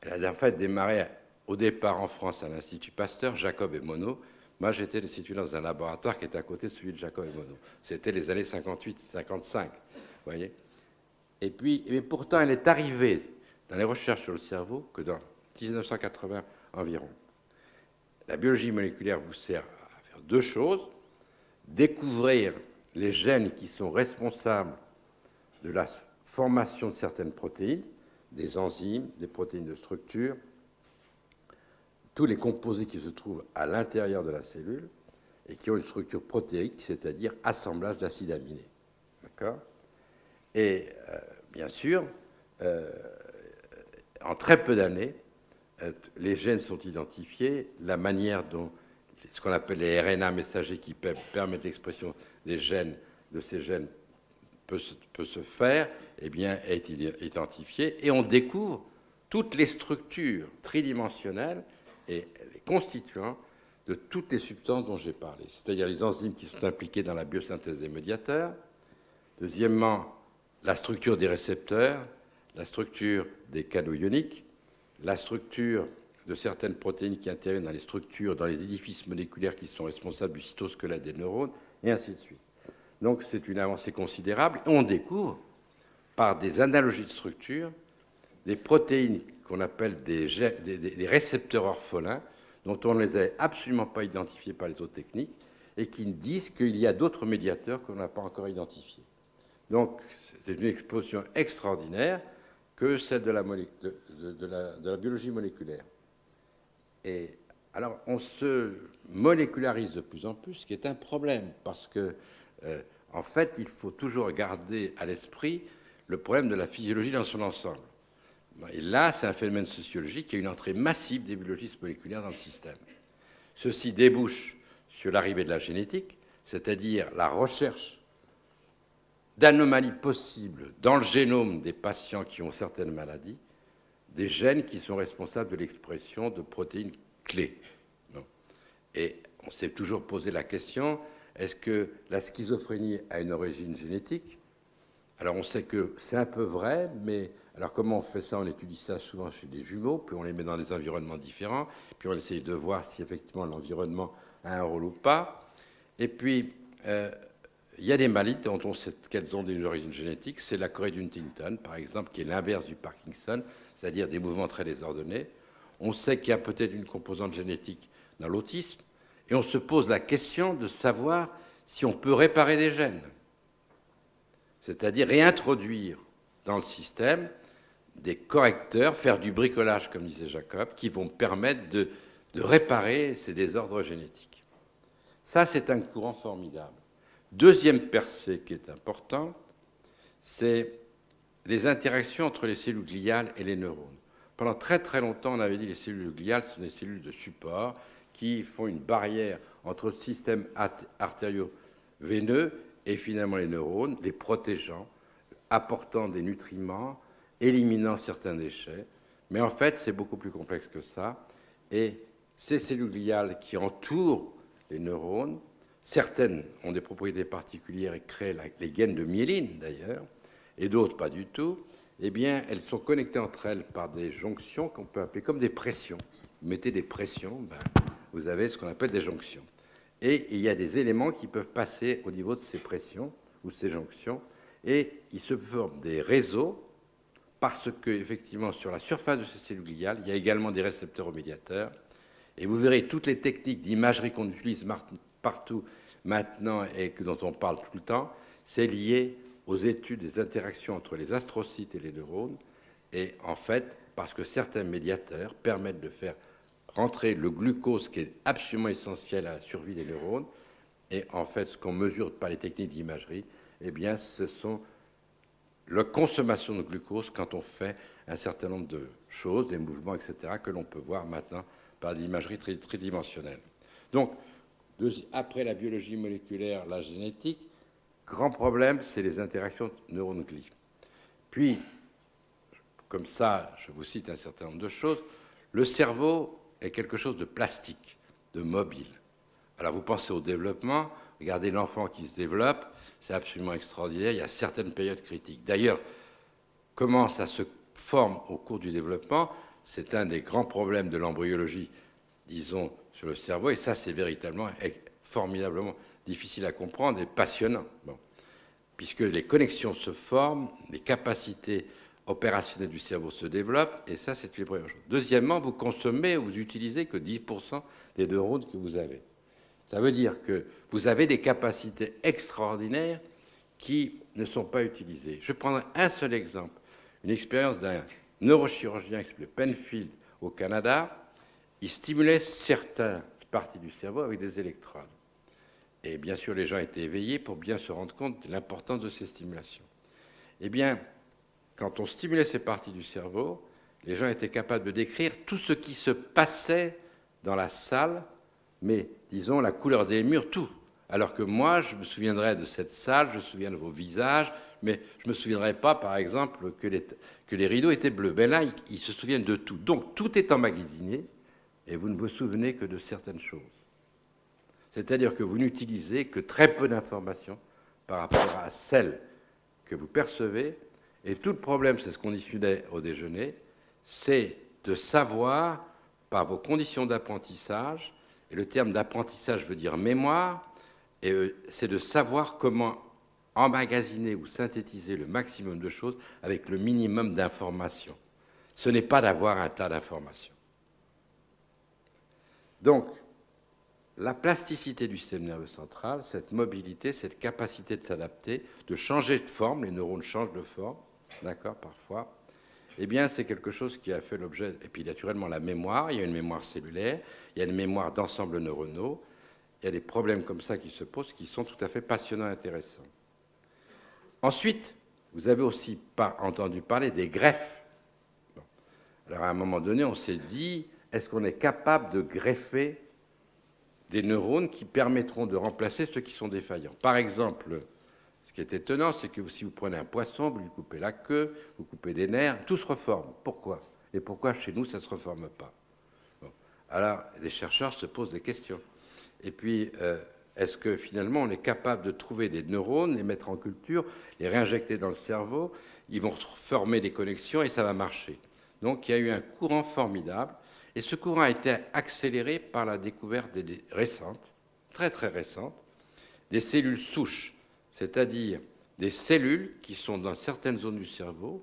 Elle a en fait démarré au départ en France à l'Institut Pasteur, Jacob et Monod. Moi, j'étais situé dans un laboratoire qui était à côté de celui de Jacob et Monod. C'était les années 58-55, vous voyez. Et puis, mais pourtant, elle est arrivée dans les recherches sur le cerveau que dans 1980 environ. La biologie moléculaire vous sert à faire deux choses. Découvrir les gènes qui sont responsables de la formation de certaines protéines, des enzymes, des protéines de structure, tous les composés qui se trouvent à l'intérieur de la cellule et qui ont une structure protéique, c'est-à-dire assemblage d'acides aminés. D'accord ? Et bien sûr, en très peu d'années, les gènes sont identifiés, la manière dont ce qu'on appelle les RNA messagers qui permettent l'expression des gènes, de ces gènes, peut se faire, eh bien, est identifiée, et on découvre toutes les structures tridimensionnelles et les constituants de toutes les substances dont j'ai parlé, c'est-à-dire les enzymes qui sont impliquées dans la biosynthèse des médiateurs. Deuxièmement, la structure des récepteurs, la structure des canaux ioniques, la structure de certaines protéines qui interviennent dans les structures, dans les édifices moléculaires qui sont responsables du cytosquelette des neurones, et ainsi de suite. Donc c'est une avancée considérable. On découvre, par des analogies de structure, des protéines qu'on appelle des récepteurs orphelins, dont on ne les a absolument pas identifiés par les autres techniques, et qui disent qu'il y a d'autres médiateurs qu'on n'a pas encore identifiés. Donc c'est une explosion extraordinaire que celle de la biologie moléculaire. Et alors on se molécularise de plus en plus, ce qui est un problème, parce que en fait, il faut toujours garder à l'esprit le problème de la physiologie dans son ensemble. Et là, c'est un phénomène sociologique, il y a une entrée massive des biologistes moléculaires dans le système. Ceci débouche sur l'arrivée de la génétique, c'est-à-dire la recherche d'anomalies possibles dans le génome des patients qui ont certaines maladies, des gènes qui sont responsables de l'expression de protéines clés. Et on s'est toujours posé la question, est-ce que la schizophrénie a une origine génétique? Alors on sait que c'est un peu vrai, mais alors comment on fait ça? On étudie ça souvent chez des jumeaux, puis on les met dans des environnements différents, puis on essaye de voir si effectivement l'environnement a un rôle ou pas. Et puis, il y a des maladies dont on sait qu'elles ont des origines génétiques. C'est la chorée d'Huntington, par exemple, qui est l'inverse du Parkinson, c'est-à-dire des mouvements très désordonnés. On sait qu'il y a peut-être une composante génétique dans l'autisme, et on se pose la question de savoir si on peut réparer des gènes, c'est-à-dire réintroduire dans le système des correcteurs, faire du bricolage, comme disait Jacob, qui vont permettre de réparer ces désordres génétiques. Ça, c'est un courant formidable. Deuxième percée qui est importante, c'est les interactions entre les cellules gliales et les neurones. Pendant très très longtemps, on avait dit que les cellules gliales sont des cellules de support qui font une barrière entre le système artério-veineux et finalement les neurones, les protégeant, apportant des nutriments, éliminant certains déchets. Mais en fait, c'est beaucoup plus complexe que ça. Et ces cellules gliales qui entourent les neurones, certaines ont des propriétés particulières et créent les gaines de myéline d'ailleurs, et d'autres pas du tout. Eh bien, elles sont connectées entre elles par des jonctions qu'on peut appeler comme des pressions. Vous mettez des pressions, vous avez ce qu'on appelle des jonctions. Et il y a des éléments qui peuvent passer au niveau de ces pressions ou ces jonctions, et ils se forment des réseaux parce que, effectivement, sur la surface de ces cellules gliales, il y a également des récepteurs médiateurs. Et vous verrez toutes les techniques d'imagerie qu'on utilise partout maintenant et dont on parle tout le temps, c'est lié aux études des interactions entre les astrocytes et les neurones. Et en fait, parce que certains médiateurs permettent de faire rentrer le glucose qui est absolument essentiel à la survie des neurones. Et en fait, ce qu'on mesure par les techniques d'imagerie, eh bien, ce sont la consommation de glucose quand on fait un certain nombre de choses, des mouvements, etc., que l'on peut voir maintenant par l'imagerie tridimensionnelle. Donc, après la biologie moléculaire, la génétique, grand problème, c'est les interactions neurones-glie. Puis, comme ça, je vous cite un certain nombre de choses, le cerveau est quelque chose de plastique, de mobile. Alors, vous pensez au développement, regardez l'enfant qui se développe, c'est absolument extraordinaire, il y a certaines périodes critiques. D'ailleurs, comment ça se forme au cours du développement, c'est un des grands problèmes de l'embryologie, disons, sur le cerveau, et ça, c'est véritablement formidablement difficile à comprendre et passionnant. Bon. Puisque les connexions se forment, les capacités opérationnelles du cerveau se développent, et ça, c'est une première chose. Deuxièmement, vous consommez ou vous utilisez que 10% des neurones que vous avez. Ça veut dire que vous avez des capacités extraordinaires qui ne sont pas utilisées. Je prendrai un seul exemple, une expérience d'un neurochirurgien qui s'appelait Penfield au Canada. Il stimulait certaines parties du cerveau avec des électrodes. Et bien sûr, les gens étaient éveillés pour bien se rendre compte de l'importance de ces stimulations. Eh bien, quand on stimulait ces parties du cerveau, les gens étaient capables de décrire tout ce qui se passait dans la salle, mais disons la couleur des murs, tout. Alors que moi, je me souviendrai de cette salle, je me souviens de vos visages, mais je ne me souviendrai pas, par exemple, que les rideaux étaient bleus. Ben là, ils se souviennent de tout. Donc, tout est emmagasiné, et vous ne vous souvenez que de certaines choses. C'est-à-dire que vous n'utilisez que très peu d'informations par rapport à celles que vous percevez. Et tout le problème, c'est ce qu'on discutait au déjeuner, c'est de savoir, par vos conditions d'apprentissage, et le terme d'apprentissage veut dire mémoire, et c'est de savoir comment emmagasiner ou synthétiser le maximum de choses avec le minimum d'informations. Ce n'est pas d'avoir un tas d'informations. Donc, la plasticité du système nerveux central, cette mobilité, cette capacité de s'adapter, de changer de forme, les neurones changent de forme, d'accord, parfois, eh bien, c'est quelque chose qui a fait l'objet, et puis naturellement la mémoire, il y a une mémoire cellulaire, il y a une mémoire d'ensemble neuronaux, il y a des problèmes comme ça qui se posent, qui sont tout à fait passionnants et intéressants. Ensuite, vous avez aussi entendu parler des greffes. Bon. Alors, à un moment donné, on s'est dit, est-ce qu'on est capable de greffer des neurones qui permettront de remplacer ceux qui sont défaillants? Par exemple, ce qui est étonnant, c'est que si vous prenez un poisson, vous lui coupez la queue, vous coupez des nerfs, tout se reforme. Pourquoi? Et pourquoi chez nous, ça ne se reforme pas? Bon. Alors, les chercheurs se posent des questions. Et puis, est-ce que finalement, on est capable de trouver des neurones, les mettre en culture, les réinjecter dans le cerveau, ils vont former des connexions et ça va marcher. Donc, il y a eu un courant formidable. Et ce courant a été accéléré par la découverte récente, très très récente, des cellules souches, c'est-à-dire des cellules qui sont dans certaines zones du cerveau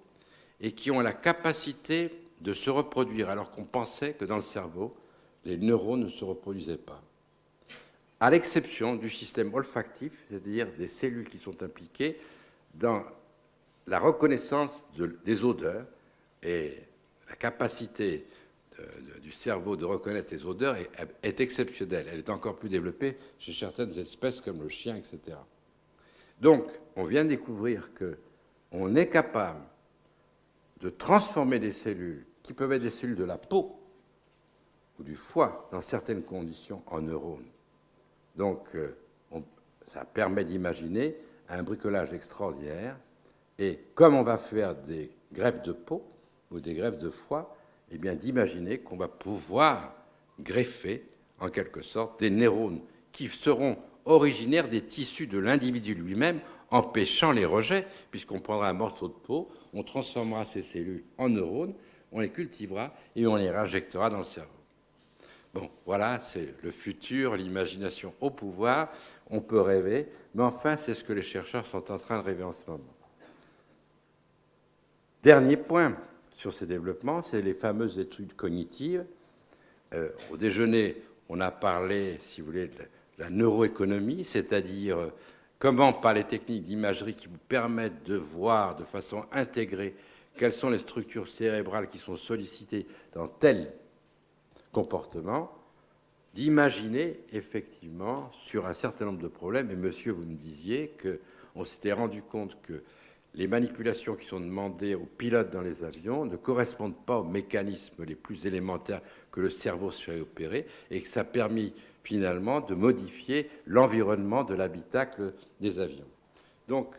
et qui ont la capacité de se reproduire, alors qu'on pensait que dans le cerveau, les neurones ne se reproduisaient pas. À l'exception du système olfactif, c'est-à-dire des cellules qui sont impliquées dans la reconnaissance des odeurs, et la capacité du cerveau de reconnaître les odeurs est exceptionnelle. Elle est encore plus développée chez certaines espèces comme le chien, etc. Donc, on vient de découvrir qu'on est capable de transformer des cellules, qui peuvent être des cellules de la peau ou du foie, dans certaines conditions, en neurones. Donc, ça permet d'imaginer un bricolage extraordinaire. Et comme on va faire des greffes de peau ou des greffes de foie, eh bien, d'imaginer qu'on va pouvoir greffer, en quelque sorte, des neurones qui seront originaires des tissus de l'individu lui-même, empêchant les rejets, puisqu'on prendra un morceau de peau, on transformera ces cellules en neurones, on les cultivera et on les réinjectera dans le cerveau. Bon, voilà, c'est le futur, l'imagination au pouvoir, on peut rêver, mais enfin, c'est ce que les chercheurs sont en train de rêver en ce moment. Dernier point sur ces développements, c'est les fameuses études cognitives. Au déjeuner, on a parlé, si vous voulez, de la neuroéconomie, c'est-à-dire comment, par les techniques d'imagerie qui vous permettent de voir de façon intégrée quelles sont les structures cérébrales qui sont sollicitées dans tel comportement, d'imaginer effectivement sur un certain nombre de problèmes. Et monsieur, vous me disiez qu'on s'était rendu compte que les manipulations qui sont demandées aux pilotes dans les avions ne correspondent pas aux mécanismes les plus élémentaires que le cerveau serait opéré et que ça a permis finalement de modifier l'environnement de l'habitacle des avions. Donc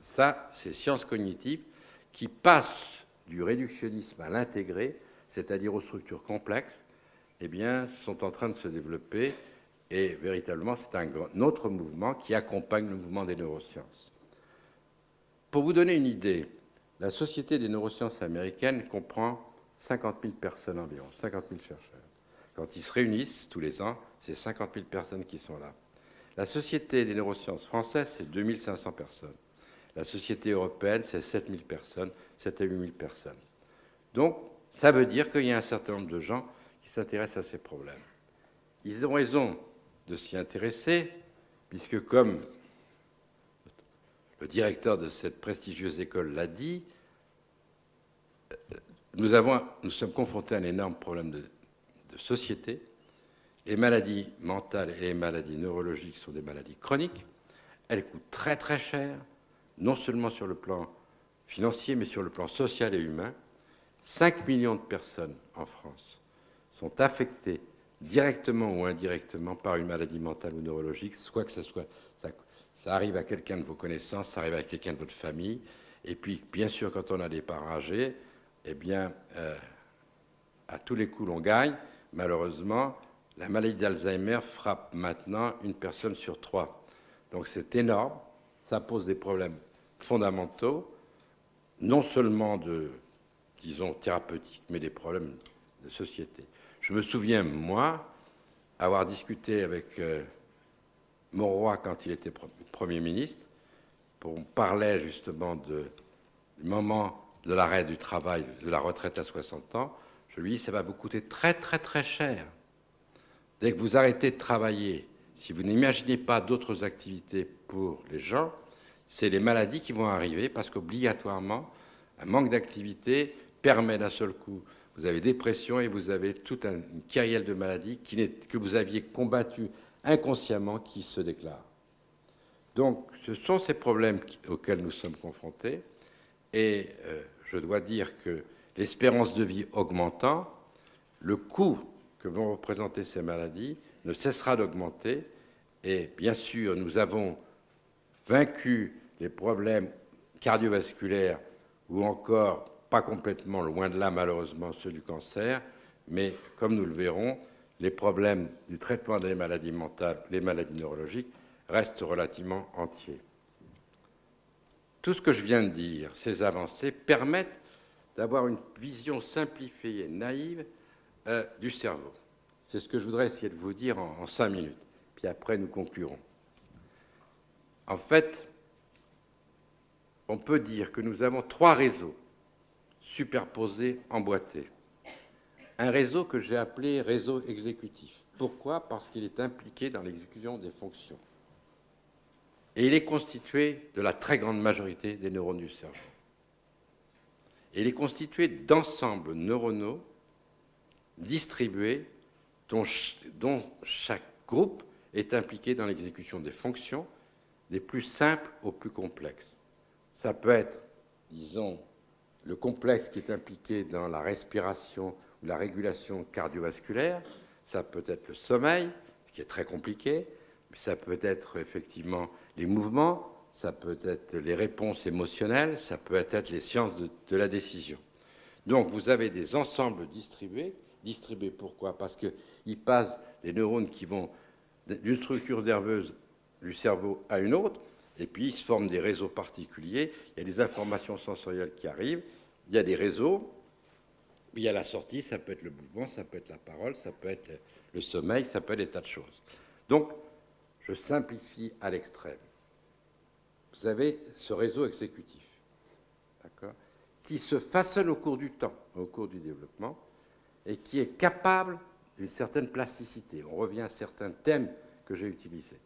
ça, c'est sciences cognitives qui passent du réductionnisme à l'intégré, c'est-à-dire aux structures complexes, eh bien, sont en train de se développer et véritablement, c'est un autre mouvement qui accompagne le mouvement des neurosciences. Pour vous donner une idée, la Société des neurosciences américaines comprend 50 000 personnes environ, 50 000 chercheurs. Quand ils se réunissent tous les ans, c'est 50 000 personnes qui sont là. La Société des neurosciences françaises, c'est 2 500 personnes. La Société européenne, c'est 7 000 personnes, 7 à 8 000 personnes. Donc, ça veut dire qu'il y a un certain nombre de gens qui s'intéressent à ces problèmes. Ils ont raison de s'y intéresser, puisque comme le directeur de cette prestigieuse école l'a dit, nous sommes confrontés à un énorme problème de société. Les maladies mentales et les maladies neurologiques sont des maladies chroniques. Elles coûtent très très cher, non seulement sur le plan financier, mais sur le plan social et humain. 5 millions de personnes en France sont affectées directement ou indirectement par une maladie mentale ou neurologique, soit que ça arrive à quelqu'un de vos connaissances, ça arrive à quelqu'un de votre famille. Et puis, bien sûr, quand on a des parents âgés, eh bien, à tous les coups, on gagne. Malheureusement, la maladie d'Alzheimer frappe maintenant une personne sur 3. Donc c'est énorme, ça pose des problèmes fondamentaux, non seulement disons, thérapeutiques, mais des problèmes de société. Je me souviens, moi, avoir discuté avec Mauroy quand il était Premier ministre, on parlait justement du moment de l'arrêt du travail, de la retraite à 60 ans, je lui dis, ça va vous coûter très très très cher. Dès que vous arrêtez de travailler, si vous n'imaginez pas d'autres activités pour les gens, c'est les maladies qui vont arriver parce qu'obligatoirement, un manque d'activité permet d'un seul coup, vous avez dépression et vous avez toute une kyrielle de maladies que vous aviez combattues inconsciemment qui se déclarent. Donc, ce sont ces problèmes auxquels nous sommes confrontés et je dois dire que l'espérance de vie augmentant, le coût que vont représenter ces maladies ne cessera d'augmenter et bien sûr, nous avons vaincu les problèmes cardiovasculaires ou encore, pas complètement, loin de là malheureusement, ceux du cancer, mais comme nous le verrons, les problèmes du traitement des maladies mentales, les maladies neurologiques, restent relativement entiers. Tout ce que je viens de dire, ces avancées, permettent d'avoir une vision simplifiée et naïve du cerveau. C'est ce que je voudrais essayer de vous dire en 5 minutes, puis après nous conclurons. En fait, on peut dire que nous avons 3 réseaux superposés, emboîtés. Un réseau que j'ai appelé réseau exécutif. Pourquoi ? Parce qu'il est impliqué dans l'exécution des fonctions. Et il est constitué de la très grande majorité des neurones du cerveau. Et il est constitué d'ensembles neuronaux distribués dont chaque groupe est impliqué dans l'exécution des fonctions, des plus simples aux plus complexes. Ça peut être, disons, le complexe qui est impliqué dans la respiration ou la régulation cardiovasculaire, ça peut être le sommeil, ce qui est très compliqué, ça peut être effectivement les mouvements, ça peut être les réponses émotionnelles, ça peut être les sciences de la décision. Donc vous avez des ensembles distribués. Distribués pourquoi ? Parce qu'ils passent des neurones qui vont d'une structure nerveuse du cerveau à une autre, et puis ils se forment des réseaux particuliers. Il y a des informations sensorielles qui arrivent, il y a des réseaux, il y a la sortie, ça peut être le mouvement, ça peut être la parole, ça peut être le sommeil, ça peut être des tas de choses. Donc, je simplifie à l'extrême. Vous avez ce réseau exécutif, d'accord, qui se façonne au cours du temps, au cours du développement, et qui est capable d'une certaine plasticité. On revient à certains thèmes que j'ai utilisés.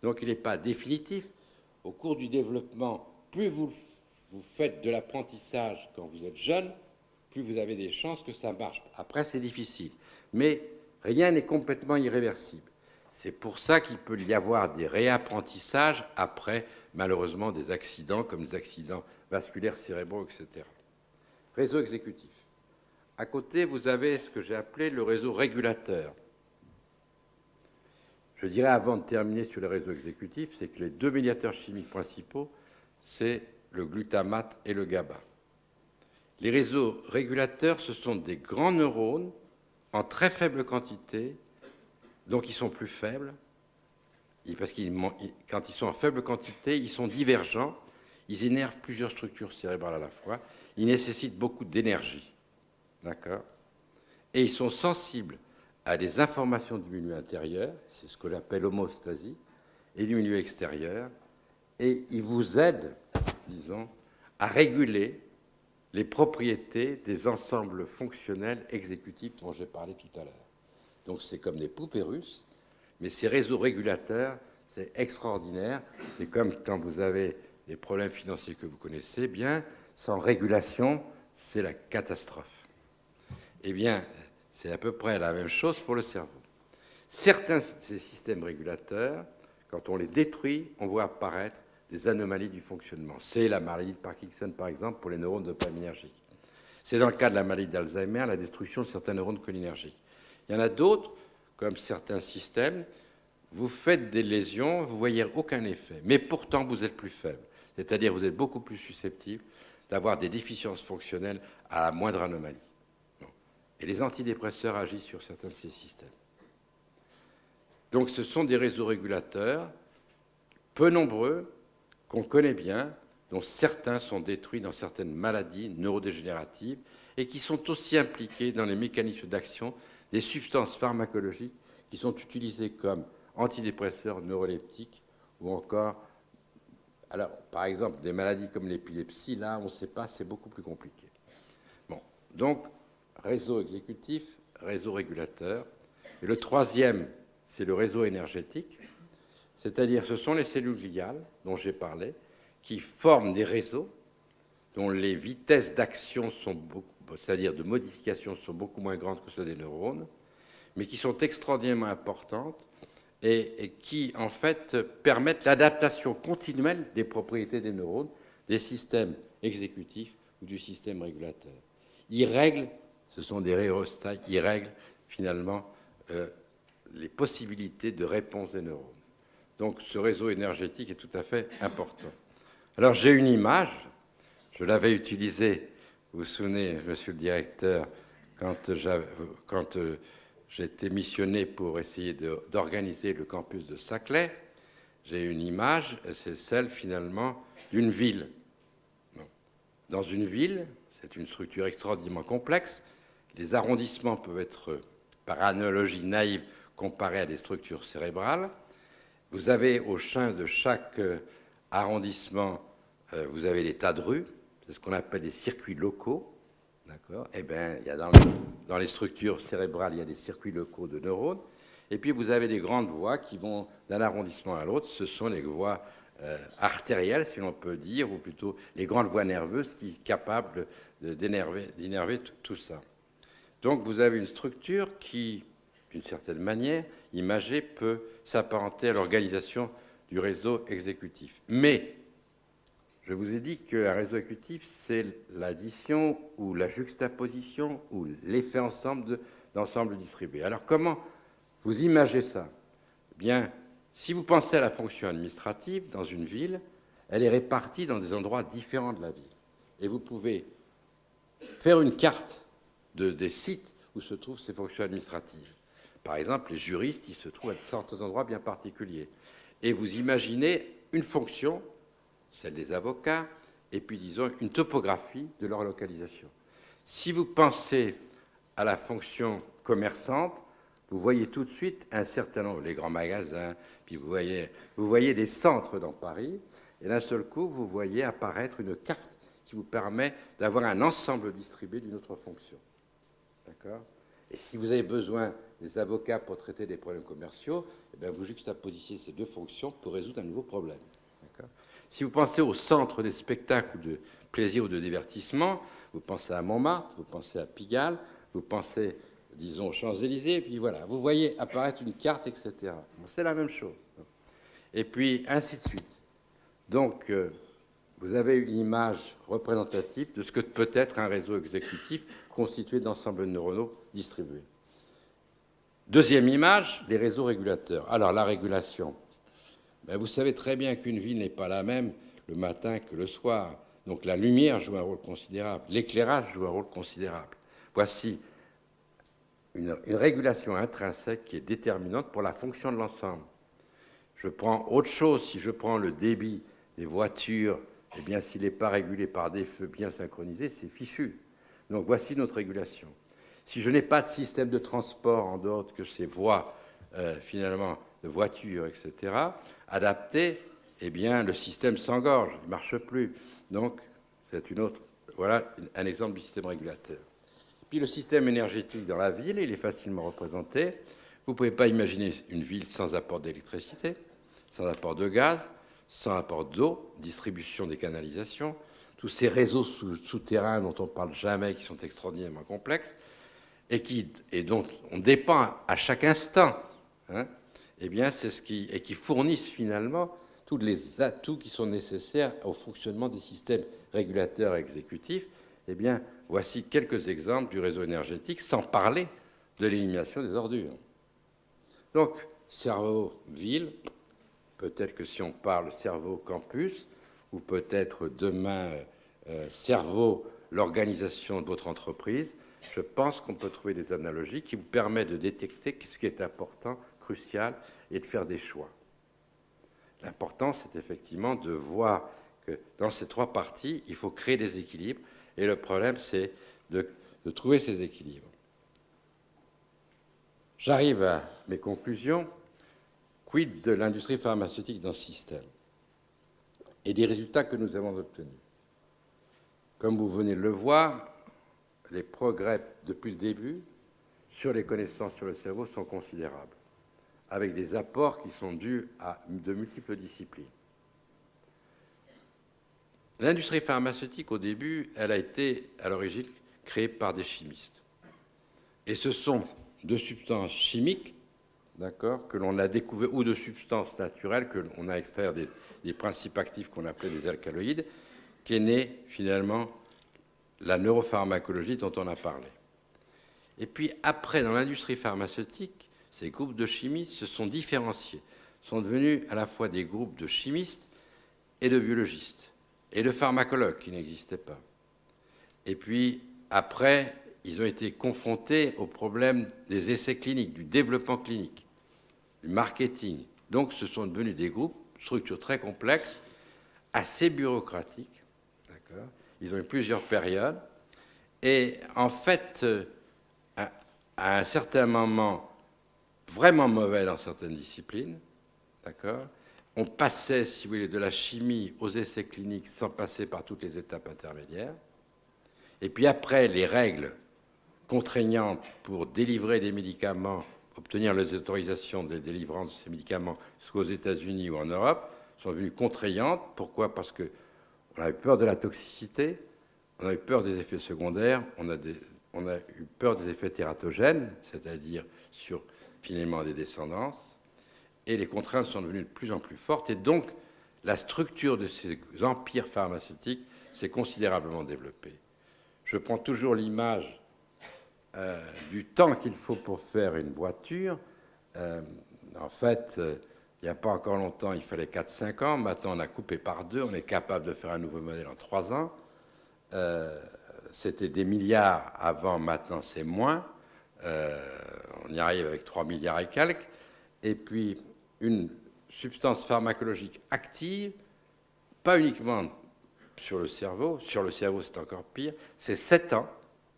Donc, il n'est pas définitif. Au cours du développement, plus vous faites de l'apprentissage quand vous êtes jeune, plus vous avez des chances que ça marche. Après, c'est difficile. Mais rien n'est complètement irréversible. C'est pour ça qu'il peut y avoir des réapprentissages après, malheureusement, des accidents, comme des accidents vasculaires cérébraux, etc. Réseau exécutif. À côté, vous avez ce que j'ai appelé le réseau régulateur. Je dirais, avant de terminer sur le réseau exécutif, c'est que les 2 médiateurs chimiques principaux, c'est le glutamate et le GABA. Les réseaux régulateurs, ce sont des grands neurones en très faible quantité, donc ils sont plus faibles, parce que quand ils sont en faible quantité, ils sont divergents, ils innervent plusieurs structures cérébrales à la fois, ils nécessitent beaucoup d'énergie. D'accord ? Et ils sont sensibles à des informations du milieu intérieur, c'est ce que j'appelle l'homéostasie, et du milieu extérieur, et ils vous aident, disons, à réguler les propriétés des ensembles fonctionnels exécutifs dont j'ai parlé tout à l'heure. Donc c'est comme des poupées russes, mais ces réseaux régulateurs, c'est extraordinaire. C'est comme quand vous avez des problèmes financiers que vous connaissez bien, sans régulation, c'est la catastrophe. Eh bien, c'est à peu près la même chose pour le cerveau. Certains de ces systèmes régulateurs, quand on les détruit, on voit apparaître des anomalies du fonctionnement. C'est la maladie de Parkinson, par exemple, pour les neurones dopaminergiques. C'est dans le cas de la maladie d'Alzheimer, la destruction de certains neurones cholinergiques. Il y en a d'autres, comme certains systèmes, vous faites des lésions, vous ne voyez aucun effet, mais pourtant vous êtes plus faible. C'est-à-dire vous êtes beaucoup plus susceptible d'avoir des déficiences fonctionnelles à la moindre anomalie. Et les antidépresseurs agissent sur certains de ces systèmes. Donc ce sont des réseaux régulateurs peu nombreux, qu'on connaît bien, dont certains sont détruits dans certaines maladies neurodégénératives et qui sont aussi impliqués dans les mécanismes d'action des substances pharmacologiques qui sont utilisées comme antidépresseurs neuroleptiques ou encore Alors, par exemple, des maladies comme l'épilepsie, là, on ne sait pas, c'est beaucoup plus compliqué. Bon, donc, réseau exécutif, réseau régulateur. Et le troisième, c'est le réseau énergétique, c'est-à-dire ce sont les cellules gliales dont j'ai parlé, qui forment des réseaux dont les vitesses d'action sont beaucoup, c'est-à-dire de modification, sont beaucoup moins grandes que celles des neurones, mais qui sont extraordinairement importantes et qui, en fait, permettent l'adaptation continuelle des propriétés des neurones, des systèmes exécutifs ou du système régulateur. Ils règlent, ce sont des rhéostats, ils règlent finalement les possibilités de réponse des neurones. Donc ce réseau énergétique est tout à fait important. Alors j'ai une image, je l'avais utilisée, vous vous souvenez, monsieur le directeur, quand j'ai été missionné pour essayer d'organiser le campus de Saclay. J'ai une image, c'est celle finalement d'une ville. Dans une ville, c'est une structure extraordinairement complexe. Les arrondissements peuvent être, par analogie naïve, comparés à des structures cérébrales. Vous avez au sein de chaque arrondissement, vous avez des tas de rues, c'est ce qu'on appelle des circuits locaux. D'accord. Eh bien, il y a dans les structures cérébrales, il y a des circuits locaux de neurones. Et puis, vous avez des grandes voies qui vont d'un arrondissement à l'autre. Ce sont les voies artérielles, si l'on peut dire, ou plutôt les grandes voies nerveuses qui sont capables d'innerver tout ça. Donc, vous avez une structure qui, d'une certaine manière, imagée, peut s'apparenter à l'organisation du réseau exécutif. Mais je vous ai dit qu'un réseau exécutif, c'est l'addition ou la juxtaposition ou l'effet ensemble d'ensembles distribués. Alors comment vous imagez ça? Eh bien, si vous pensez à la fonction administrative dans une ville, elle est répartie dans des endroits différents de la ville. Et vous pouvez faire une carte des sites où se trouvent ces fonctions administratives. Par exemple, les juristes, ils se trouvent à certains endroits bien particuliers. Et vous imaginez une fonction, celle des avocats, et puis, disons, une topographie de leur localisation. Si vous pensez à la fonction commerçante, vous voyez tout de suite un certain nombre, les grands magasins, puis vous voyez des centres dans Paris, et d'un seul coup, vous voyez apparaître une carte qui vous permet d'avoir un ensemble distribué d'une autre fonction. D'accord ? Et si vous avez besoin des avocats pour traiter des problèmes commerciaux, eh bien vous juxtaposez ces deux fonctions pour résoudre un nouveau problème. D'accord ? Si vous pensez au centre des spectacles de plaisir ou de divertissement, vous pensez à Montmartre, vous pensez à Pigalle, vous pensez, disons, aux Champs-Élysées, et puis voilà, vous voyez apparaître une carte, etc. Bon, c'est la même chose. Et puis, ainsi de suite. Donc, vous avez une image représentative de ce que peut être un réseau exécutif constitué d'ensembles neuronaux distribués. Deuxième image, les réseaux régulateurs. Alors, la régulation. Ben, vous savez très bien qu'une ville n'est pas la même le matin que le soir. Donc, la lumière joue un rôle considérable. L'éclairage joue un rôle considérable. Voici une régulation intrinsèque qui est déterminante pour la fonction de l'ensemble. Je prends autre chose. Si je prends le débit des voitures, eh bien, s'il n'est pas régulé par des feux bien synchronisés, c'est fichu. Donc, voici notre régulation. Si je n'ai pas de système de transport en dehors que ces voies, finalement, de voitures, etc., adaptées, eh bien, le système s'engorge, il ne marche plus. Donc, c'est une autre. Voilà un exemple du système régulateur. Puis, le système énergétique dans la ville, il est facilement représenté. Vous ne pouvez pas imaginer une ville sans apport d'électricité, sans apport de gaz, sans apport d'eau, distribution des canalisations, tous ces réseaux souterrains dont on ne parle jamais, qui sont extraordinairement complexes, et dont on dépend à chaque instant, hein, eh bien, c'est qui fournissent finalement tous les atouts qui sont nécessaires au fonctionnement des systèmes régulateurs et exécutifs. Eh bien, voici quelques exemples du réseau énergétique, sans parler de l'élimination des ordures. Donc, cerveau-ville, peut-être que si on parle cerveau-campus, ou peut-être demain cerveau, l'organisation de votre entreprise, je pense qu'on peut trouver des analogies qui vous permettent de détecter ce qui est important, crucial, et de faire des choix. L'important, c'est effectivement de voir que dans ces trois parties, il faut créer des équilibres, et le problème, c'est de trouver ces équilibres. J'arrive à mes conclusions. Quid de l'industrie pharmaceutique dans ce système? et des résultats que nous avons obtenus. Comme vous venez de le voir, les progrès depuis le début sur les connaissances sur le cerveau sont considérables, avec des apports qui sont dus à de multiples disciplines. L'industrie pharmaceutique, au début, elle a été, à l'origine, créée par des chimistes. Et ce sont de substances chimiques, d'accord, que l'on a découvert, ou de substances naturelles que l'on a extraire des principes actifs qu'on appelait des alcaloïdes, qu'est née, finalement, la neuropharmacologie dont on a parlé. Et puis, après, dans l'industrie pharmaceutique, ces groupes de chimistes se sont différenciés, sont devenus à la fois des groupes de chimistes et de biologistes, et de pharmacologues qui n'existaient pas. Et puis, après, ils ont été confrontés au problème des essais cliniques, du développement clinique, du marketing. Donc, ce sont devenus des groupes, structures très complexes, assez bureaucratiques. D'accord ? Ils ont eu plusieurs périodes. Et en fait, à un certain moment, vraiment mauvais dans certaines disciplines, d'accord ? On passait, si vous voulez, de la chimie aux essais cliniques sans passer par toutes les étapes intermédiaires. Et puis après, les règles contraignantes pour délivrer des médicaments, obtenir les autorisations de délivrance de ces médicaments, soit aux États-Unis ou en Europe, sont devenues contraignantes. Pourquoi ? Parce qu'on a eu peur de la toxicité, on a eu peur des effets secondaires, on a eu peur des effets tératogènes, c'est-à-dire sur finalement des descendances. Et les contraintes sont devenues de plus en plus fortes. Et donc, la structure de ces empires pharmaceutiques s'est considérablement développée. Je prends toujours l'image du temps qu'il faut pour faire une voiture. En fait, il n'y a pas encore longtemps, il fallait 4-5 ans. Maintenant, on a coupé par 2. On est capable de faire un nouveau modèle en 3 ans. C'était des milliards avant, maintenant, c'est moins. On y arrive avec 3 milliards et quelques. Et puis, une substance pharmacologique active, pas uniquement sur le cerveau c'est encore pire, c'est 7 ans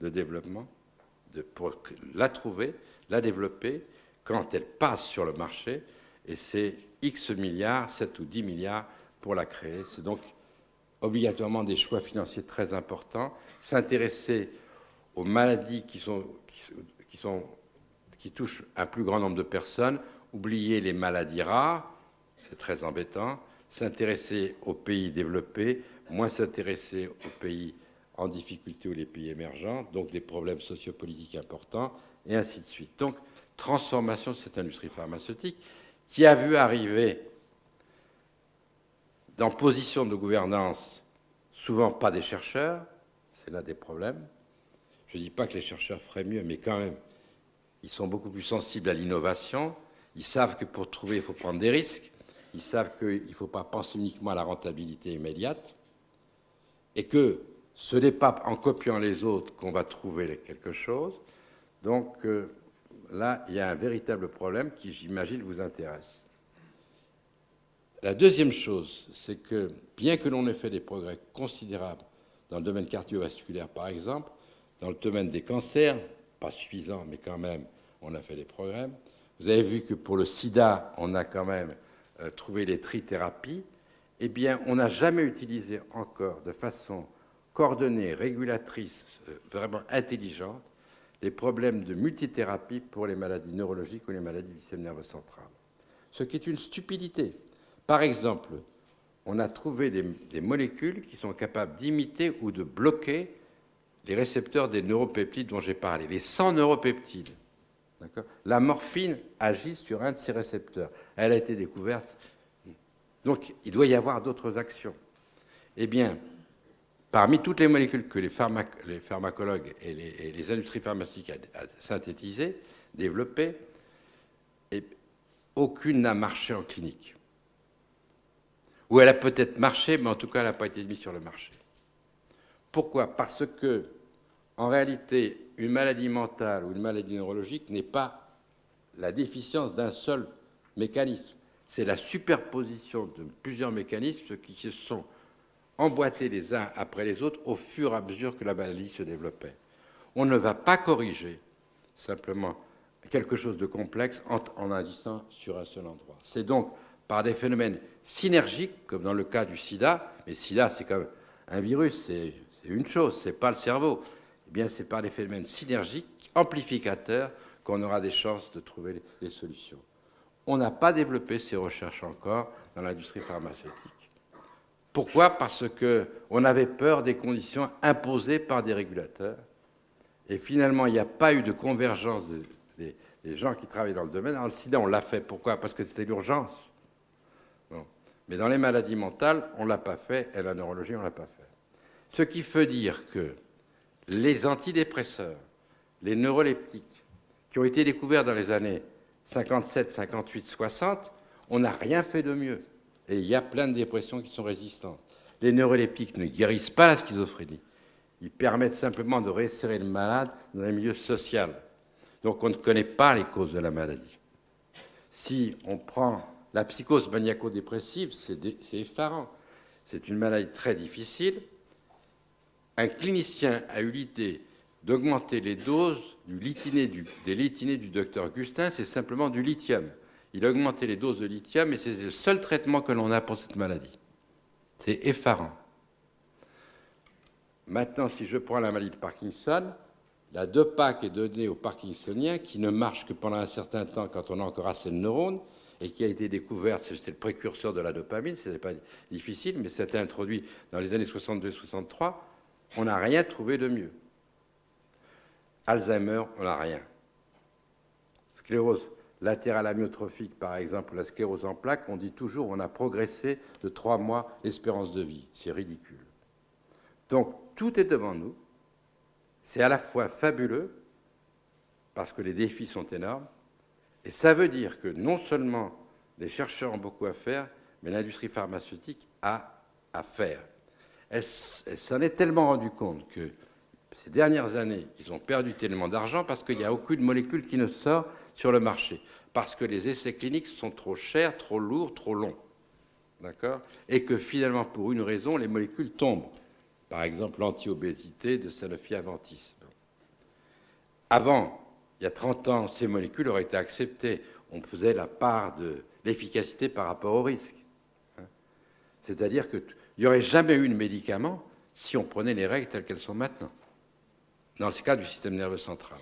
de développement pour la trouver, la développer, quand elle passe sur le marché, et c'est X milliards, 7 ou 10 milliards pour la créer. C'est donc obligatoirement des choix financiers très importants, s'intéresser aux maladies qui touchent un plus grand nombre de personnes, oublier les maladies rares, c'est très embêtant, s'intéresser aux pays développés, moins s'intéresser aux pays en difficulté ou les pays émergents, donc des problèmes sociopolitiques importants, et ainsi de suite. Donc, transformation de cette industrie pharmaceutique qui a vu arriver dans position de gouvernance, souvent pas des chercheurs, c'est là des problèmes. Je ne dis pas que les chercheurs feraient mieux, mais quand même, ils sont beaucoup plus sensibles à l'innovation. Ils savent que pour trouver, il faut prendre des risques. Ils savent qu'il ne faut pas penser uniquement à la rentabilité immédiate. Et que ce n'est pas en copiant les autres qu'on va trouver quelque chose. Donc là, il y a un véritable problème qui, j'imagine, vous intéresse. La deuxième chose, c'est que bien que l'on ait fait des progrès considérables dans le domaine cardiovasculaire, par exemple, dans le domaine des cancers, pas suffisant, mais quand même, on a fait des progrès. Vous avez vu que pour le sida, on a quand même trouvé les trithérapies. Eh bien, on n'a jamais utilisé encore de façon coordonnée, régulatrice, vraiment intelligente, les problèmes de multithérapie pour les maladies neurologiques ou les maladies du système nerveux central. Ce qui est une stupidité. Par exemple, on a trouvé des molécules qui sont capables d'imiter ou de bloquer les récepteurs des neuropeptides dont j'ai parlé, les 100 neuropeptides. D'accord ? La morphine agit sur un de ces récepteurs. Elle a été découverte. Donc, il doit y avoir d'autres actions. Eh bien, parmi toutes les molécules que les pharmacologues et les industries pharmaceutiques ont synthétisées, développées, aucune n'a marché en clinique. Ou elle a peut-être marché, mais en tout cas, elle n'a pas été mise sur le marché. Pourquoi ? Parce que, en réalité, une maladie mentale ou une maladie neurologique n'est pas la déficience d'un seul mécanisme. C'est la superposition de plusieurs mécanismes qui se sont emboîtés les uns après les autres au fur et à mesure que la maladie se développait. On ne va pas corriger simplement quelque chose de complexe en insistant sur un seul endroit. C'est donc par des phénomènes synergiques, comme dans le cas du sida, mais le sida, c'est quand même un virus, c'est une chose, c'est pas le cerveau. Eh bien, c'est par des phénomènes synergiques, amplificateurs, qu'on aura des chances de trouver les solutions. On n'a pas développé ces recherches encore dans l'industrie pharmaceutique. Pourquoi? Parce qu'on avait peur des conditions imposées par des régulateurs. Et finalement, il n'y a pas eu de convergence des gens qui travaillent dans le domaine. Alors, le sida, on l'a fait. Pourquoi? Parce que c'était l'urgence. Bon. Mais dans les maladies mentales, on ne l'a pas fait, et la neurologie, on ne l'a pas fait. Ce qui veut dire que les antidépresseurs, les neuroleptiques, qui ont été découverts dans les années 57, 58, 60, on n'a rien fait de mieux. Et il y a plein de dépressions qui sont résistantes. Les neuroleptiques ne guérissent pas la schizophrénie. Ils permettent simplement de réinsérer le malade dans un milieu social. Donc on ne connaît pas les causes de la maladie. Si on prend la psychose maniaco-dépressive, c'est effarant. C'est une maladie très difficile. Un clinicien a eu l'idée d'augmenter les doses des lithinées du docteur Gustin, c'est simplement du lithium. Il a augmenté les doses de lithium et c'est le seul traitement que l'on a pour cette maladie. C'est effarant. Maintenant, si je prends la maladie de Parkinson, la DOPA qui est donnée aux Parkinsoniens, qui ne marche que pendant un certain temps quand on a encore assez de neurones, et qui a été découverte, c'est le précurseur de la dopamine, ce n'est pas difficile, mais c'était introduit dans les années 62-63, on n'a rien trouvé de mieux. Alzheimer, on n'a rien. Sclérose latérale amyotrophique, par exemple, ou la sclérose en plaques, on dit toujours on a progressé de 3 mois l'espérance de vie. C'est ridicule. Donc, tout est devant nous. C'est à la fois fabuleux, parce que les défis sont énormes, et ça veut dire que non seulement les chercheurs ont beaucoup à faire, mais l'industrie pharmaceutique a à faire. Elle s'en est tellement rendue compte que ces dernières années, ils ont perdu tellement d'argent parce qu'il n'y a aucune molécule qui ne sort sur le marché, parce que les essais cliniques sont trop chers, trop lourds, trop longs. D'accord? Et que finalement, pour une raison, les molécules tombent. Par exemple, l'anti-obésité de Sanofi-Aventis. Avant, il y a 30 ans, ces molécules auraient été acceptées. On faisait la part de l'efficacité par rapport au risque. C'est-à-dire qu'il n'y aurait jamais eu de médicament si on prenait les règles telles qu'elles sont maintenant, dans le cas du système nerveux central.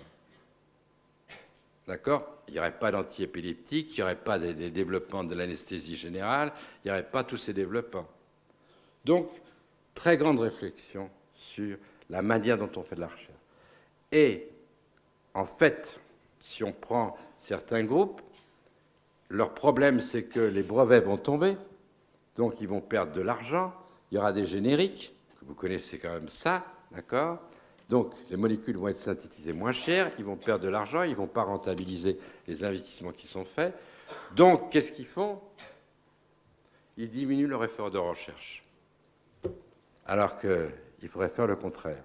D'accord? Il n'y aurait pas d'antiépileptique, il n'y aurait pas des développements de l'anesthésie générale, il n'y aurait pas tous ces développements. Donc, très grande réflexion sur la manière dont on fait de la recherche. Et, en fait, si on prend certains groupes, leur problème, c'est que les brevets vont tomber, donc ils vont perdre de l'argent, il y aura des génériques, que vous connaissez quand même ça, d'accord? Donc les molécules vont être synthétisées moins chères, ils vont perdre de l'argent, ils ne vont pas rentabiliser les investissements qui sont faits. Donc qu'est-ce qu'ils font? Ils diminuent leur effort de recherche, alors qu'il faudrait faire le contraire.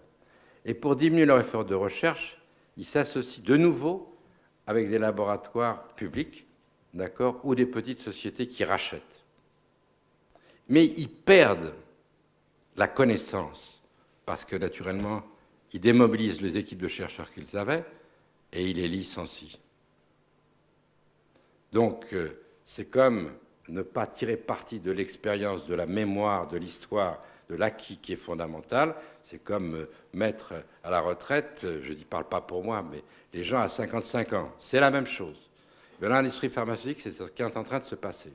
Et pour diminuer leur effort de recherche, ils s'associent de nouveau avec des laboratoires publics, d'accord, ou des petites sociétés qui rachètent. Mais ils perdent la connaissance, parce que naturellement, ils démobilisent les équipes de chercheurs qu'ils avaient et ils les licencient. Donc, c'est comme ne pas tirer parti de l'expérience, de la mémoire, de l'histoire, de l'acquis qui est fondamental. C'est comme mettre à la retraite, je ne parle pas pour moi, mais les gens à 55 ans. C'est la même chose. Dans l'industrie pharmaceutique, c'est ce qui est en train de se passer.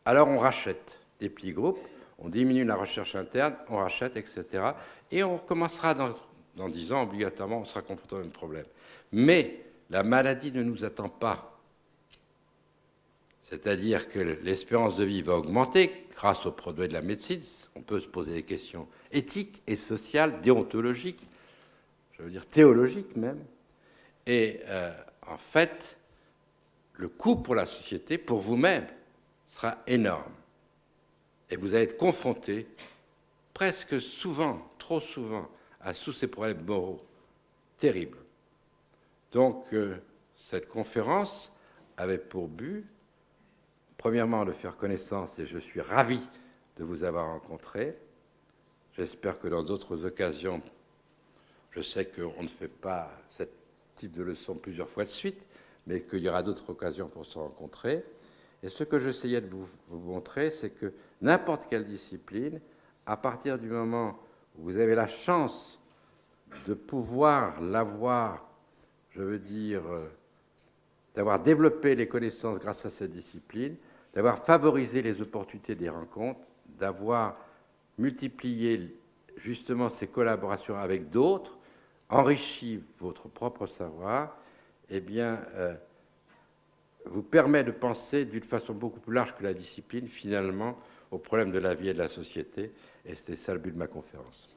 Alors on rachète des petits groupes, on diminue la recherche interne, on rachète, etc. Et on recommencera dans 10 ans, obligatoirement, on sera confronté au même problème. Mais la maladie ne nous attend pas. C'est-à-dire que l'espérance de vie va augmenter grâce aux progrès de la médecine. On peut se poser des questions éthiques et sociales, déontologiques, je veux dire théologiques même. Et en fait, le coût pour la société, pour vous-même, sera énorme. Et vous allez être confronté presque souvent, trop souvent, à tous ces problèmes moraux terribles. Donc, cette conférence avait pour but, premièrement, de faire connaissance, et je suis ravi de vous avoir rencontré. J'espère que dans d'autres occasions, je sais qu'on ne fait pas ce type de leçon plusieurs fois de suite, mais qu'il y aura d'autres occasions pour se rencontrer. Et ce que j'essayais de vous montrer, c'est que n'importe quelle discipline, à partir du moment où vous avez la chance de pouvoir l'avoir, je veux dire, d'avoir développé les connaissances grâce à cette discipline, d'avoir favorisé les opportunités des rencontres, d'avoir multiplié justement ces collaborations avec d'autres, enrichi votre propre savoir, eh bien, vous permet de penser d'une façon beaucoup plus large que la discipline, finalement, aux problèmes de la vie et de la société. Et c'était ça le but de ma conférence.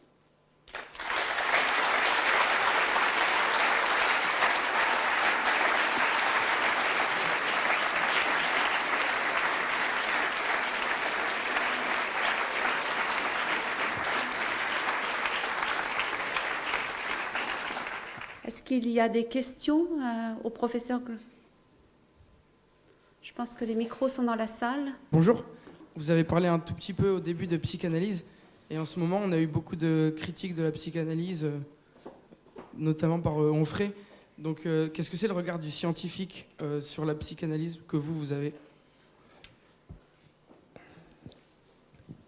Est-ce qu'il y a des questions au professeur? Je pense que les micros sont dans la salle. Bonjour, vous avez parlé un tout petit peu au début de psychanalyse, et en ce moment on a eu beaucoup de critiques de la psychanalyse, notamment par Onfray. Donc qu'est-ce que c'est le regard du scientifique sur la psychanalyse que vous avez?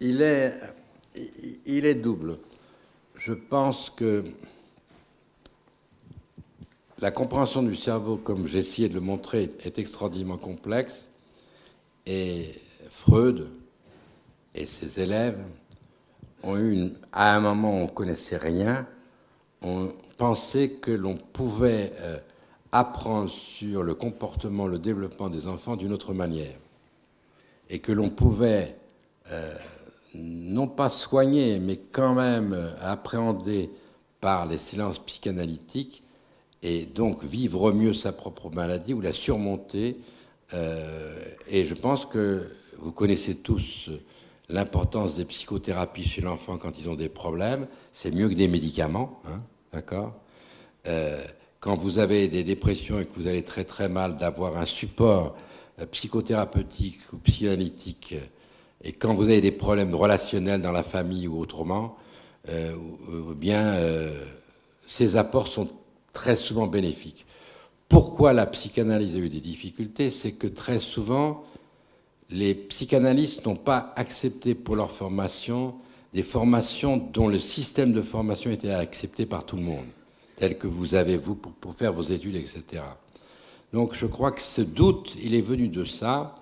Il est double. Je pense que la compréhension du cerveau, comme j'ai essayé de le montrer, est extraordinairement complexe. Et Freud et ses élèves ont eu, à un moment où on ne connaissait rien, on pensait que l'on pouvait apprendre sur le comportement, le développement des enfants d'une autre manière. Et que l'on pouvait, non pas soigner, mais quand même appréhender par les silences psychanalytiques, et donc vivre mieux sa propre maladie ou la surmonter. Et je pense que vous connaissez tous l'importance des psychothérapies chez l'enfant quand ils ont des problèmes. C'est mieux que des médicaments, hein, d'accord? Quand vous avez des dépressions et que vous allez très très mal, d'avoir un support psychothérapeutique ou psychanalytique, et quand vous avez des problèmes relationnels dans la famille ou autrement, ces apports sont très souvent bénéfiques. Pourquoi la psychanalyse a eu des difficultés? C'est que très souvent, les psychanalystes n'ont pas accepté pour leur formation des formations dont le système de formation était accepté par tout le monde, tel que vous avez, vous, pour faire vos études, etc. Donc je crois que ce doute, il est venu de ça,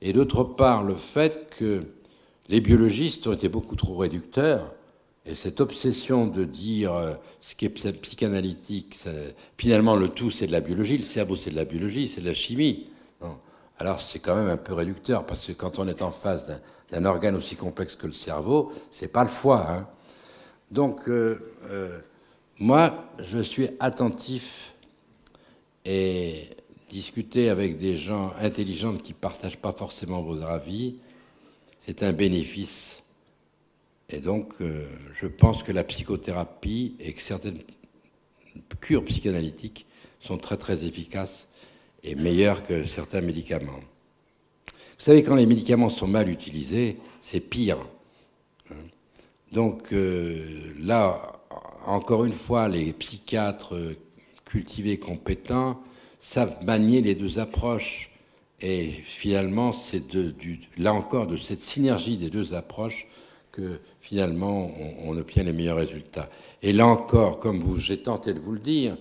et d'autre part, le fait que les biologistes ont été beaucoup trop réducteurs. Et cette obsession de dire ce qui est psychanalytique, finalement le tout c'est de la biologie, le cerveau c'est de la biologie, c'est de la chimie. Non. Alors c'est quand même un peu réducteur, parce que quand on est en face d'un organe aussi complexe que le cerveau, c'est pas le foie. Hein. Donc moi je suis attentif et discuter avec des gens intelligents qui ne partagent pas forcément vos avis, c'est un bénéfice. Et donc, je pense que la psychothérapie et que certaines cures psychanalytiques sont très très efficaces et meilleures que certains médicaments. Vous savez, quand les médicaments sont mal utilisés, c'est pire. Donc là, encore une fois, les psychiatres cultivés, compétents, savent manier les deux approches. Et finalement, c'est là encore de cette synergie des deux approches que finalement on obtient les meilleurs résultats. Et là encore, comme j'ai tenté de vous le dire,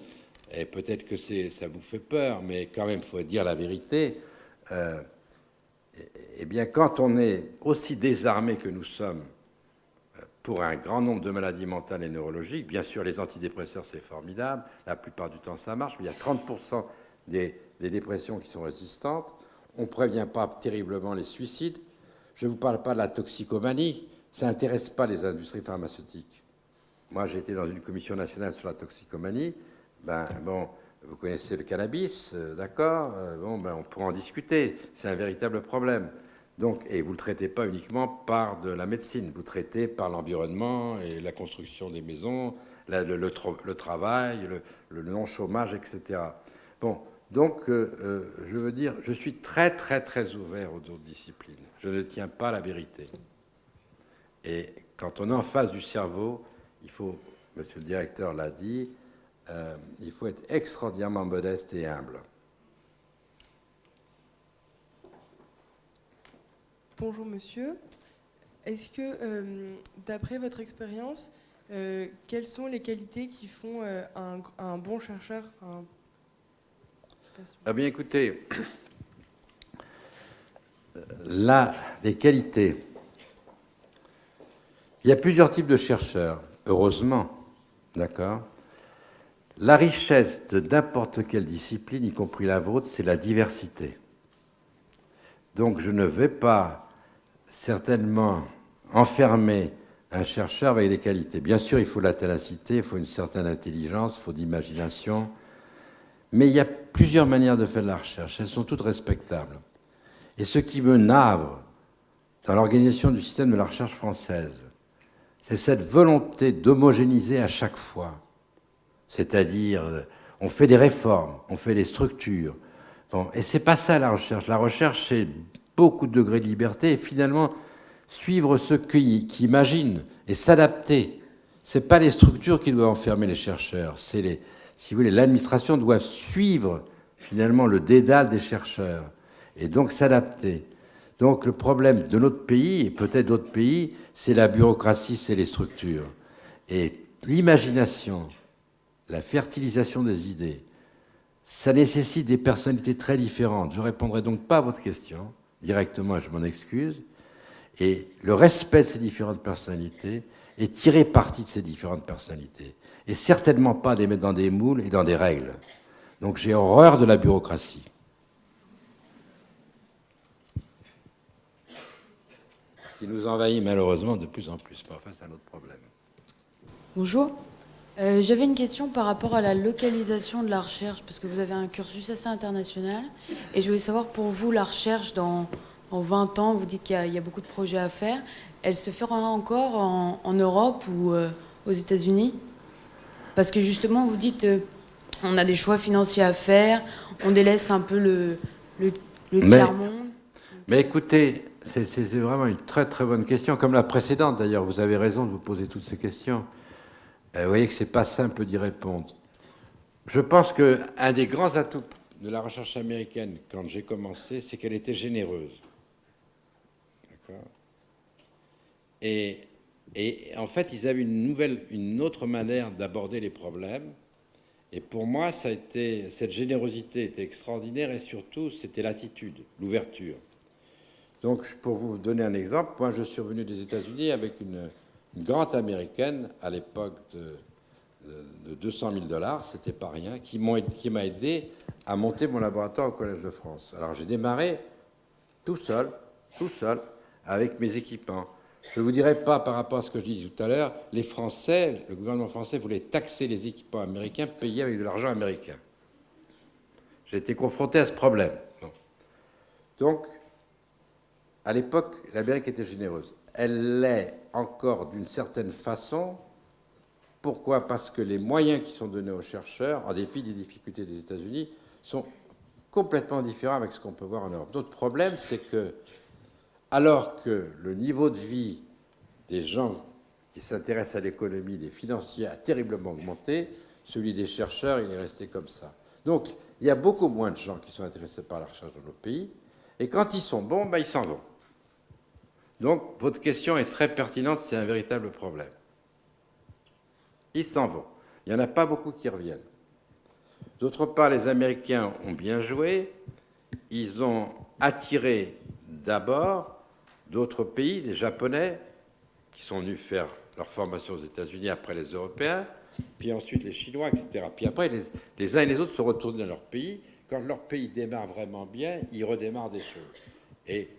et peut-être que ça vous fait peur, mais quand même, il faut dire la vérité, eh bien, quand on est aussi désarmé que nous sommes pour un grand nombre de maladies mentales et neurologiques, bien sûr, les antidépresseurs, c'est formidable, la plupart du temps, ça marche, mais il y a 30% des dépressions qui sont résistantes, on ne prévient pas terriblement les suicides, je ne vous parle pas de la toxicomanie, ça n'intéresse pas les industries pharmaceutiques. Moi, j'ai été dans une commission nationale sur la toxicomanie. Vous connaissez le cannabis, d'accord? On pourra en discuter. C'est un véritable problème. Donc, et vous ne le traitez pas uniquement par de la médecine. Vous traitez par l'environnement et la construction des maisons, le travail, le non-chômage, etc. Bon, donc, je veux dire, je suis très, très, très ouvert aux autres disciplines. Je ne tiens pas la vérité. Et quand on est en face du cerveau, il faut, monsieur le directeur l'a dit, il faut être extraordinairement modeste et humble. Bonjour monsieur. Est-ce que, d'après votre expérience, quelles sont les qualités qui font un bon chercheur Ah bien écoutez, là, les qualités. Il y a plusieurs types de chercheurs, heureusement, d'accord. La richesse de n'importe quelle discipline, y compris la vôtre, c'est la diversité. Donc je ne vais pas certainement enfermer un chercheur avec des qualités. Bien sûr, il faut de la ténacité, il faut une certaine intelligence, il faut de l'imagination, mais il y a plusieurs manières de faire de la recherche, elles sont toutes respectables. Et ce qui me navre dans l'organisation du système de la recherche française, c'est cette volonté d'homogénéiser à chaque fois. C'est-à-dire, on fait des réformes, on fait des structures. Bon, et c'est pas ça la recherche. La recherche, c'est beaucoup de degrés de liberté et finalement suivre ceux qui imaginent et s'adapter. C'est pas les structures qui doivent enfermer les chercheurs. C'est les, si vous voulez, l'administration doit suivre finalement le dédale des chercheurs et donc s'adapter. Donc le problème de notre pays, et peut-être d'autres pays, c'est la bureaucratie, c'est les structures. Et l'imagination, la fertilisation des idées, ça nécessite des personnalités très différentes. Je ne répondrai donc pas à votre question directement, et je m'en excuse. Et le respect de ces différentes personnalités et tirer parti de ces différentes personnalités. Et certainement pas les mettre dans des moules et dans des règles. Donc j'ai horreur de la bureaucratie. Qui nous envahit malheureusement de plus en plus. Mais enfin, c'est un autre problème. Bonjour. J'avais une question par rapport à la localisation de la recherche, parce que vous avez un cursus assez international. Et je voulais savoir, pour vous, la recherche, dans 20 ans, vous dites qu'il y a beaucoup de projets à faire. Elle se fera encore en Europe ou aux États-Unis? Parce que justement, vous dites, on a des choix financiers à faire, on délaisse un peu le tiers-monde. Mais écoutez, c'est vraiment une très très bonne question, comme la précédente d'ailleurs. Vous avez raison de vous poser toutes ces questions. Vous voyez que c'est pas simple d'y répondre. Je pense qu'un des grands atouts de la recherche américaine, quand j'ai commencé, c'est qu'elle était généreuse. D'accord ? Et en fait, ils avaient une autre manière d'aborder les problèmes. Et pour moi, cette générosité était extraordinaire et surtout, c'était l'attitude, l'ouverture. Donc, pour vous donner un exemple, moi, je suis revenu des États-Unis avec une grande américaine à l'époque de 200 000 $, c'était pas rien, qui m'a aidé à monter mon laboratoire au Collège de France. Alors, j'ai démarré tout seul, avec mes équipements. Je ne vous dirai pas, par rapport à ce que je disais tout à l'heure, les Français, le gouvernement français voulait taxer les équipements américains payés avec de l'argent américain. J'ai été confronté à ce problème. Bon. Donc, à l'époque, l'Amérique était généreuse. Elle l'est encore d'une certaine façon. Pourquoi ? Parce que les moyens qui sont donnés aux chercheurs, en dépit des difficultés des États-Unis, sont complètement différents avec ce qu'on peut voir en Europe. D'autres problèmes, c'est que, alors que le niveau de vie des gens qui s'intéressent à l'économie, des financiers, a terriblement augmenté, celui des chercheurs, il est resté comme ça. Donc, il y a beaucoup moins de gens qui sont intéressés par la recherche dans nos pays, et quand ils sont bons, ils s'en vont. Donc, votre question est très pertinente, c'est un véritable problème. Ils s'en vont. Il n'y en a pas beaucoup qui reviennent. D'autre part, les Américains ont bien joué. Ils ont attiré d'abord d'autres pays, les Japonais, qui sont venus faire leur formation aux États-Unis après les Européens, puis ensuite les Chinois, etc. Puis après, les uns et les autres sont retournés dans leur pays. Quand leur pays démarre vraiment bien, ils redémarrent des choses. Et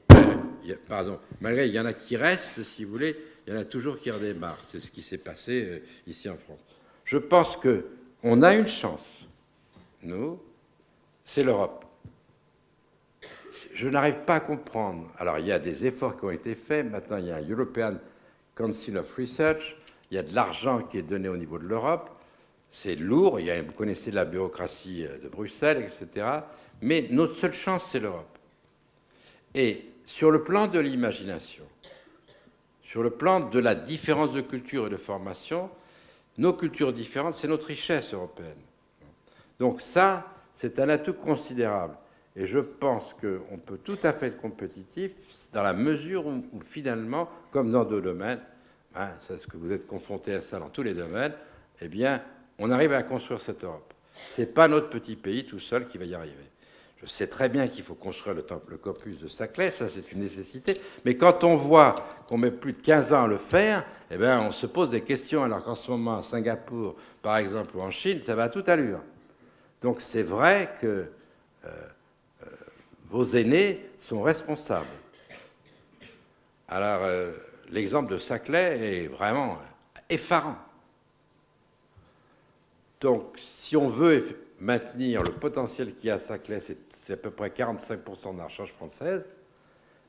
malgré, il y en a qui restent, si vous voulez, il y en a toujours qui redémarrent. C'est ce qui s'est passé ici en France. Je pense qu'on a une chance, nous, c'est l'Europe. Je n'arrive pas à comprendre. Alors, il y a des efforts qui ont été faits. Maintenant, il y a un European Council of Research. Il y a de l'argent qui est donné au niveau de l'Europe. C'est lourd. Vous connaissez la bureaucratie de Bruxelles, etc. Mais notre seule chance, c'est l'Europe. Et sur le plan de l'imagination, sur le plan de la différence de culture et de formation, nos cultures différentes, c'est notre richesse européenne. Donc ça, c'est un atout considérable. Et je pense qu'on peut tout à fait être compétitif dans la mesure où finalement, comme dans d'autres domaines, hein, c'est ce que vous êtes confrontés à ça dans tous les domaines, eh bien, on arrive à construire cette Europe. Ce n'est pas notre petit pays tout seul qui va y arriver. Je sais très bien qu'il faut construire le campus de Saclay, ça c'est une nécessité, mais quand on voit qu'on met plus de 15 ans à le faire, eh bien, on se pose des questions, alors qu'en ce moment, à Singapour, par exemple, ou en Chine, ça va à toute allure. Donc c'est vrai que vos aînés sont responsables. Alors, l'exemple de Saclay est vraiment effarant. Donc, si on veut maintenir le potentiel qu'il y a à Saclay, c'est à peu près 45% de la recherche française,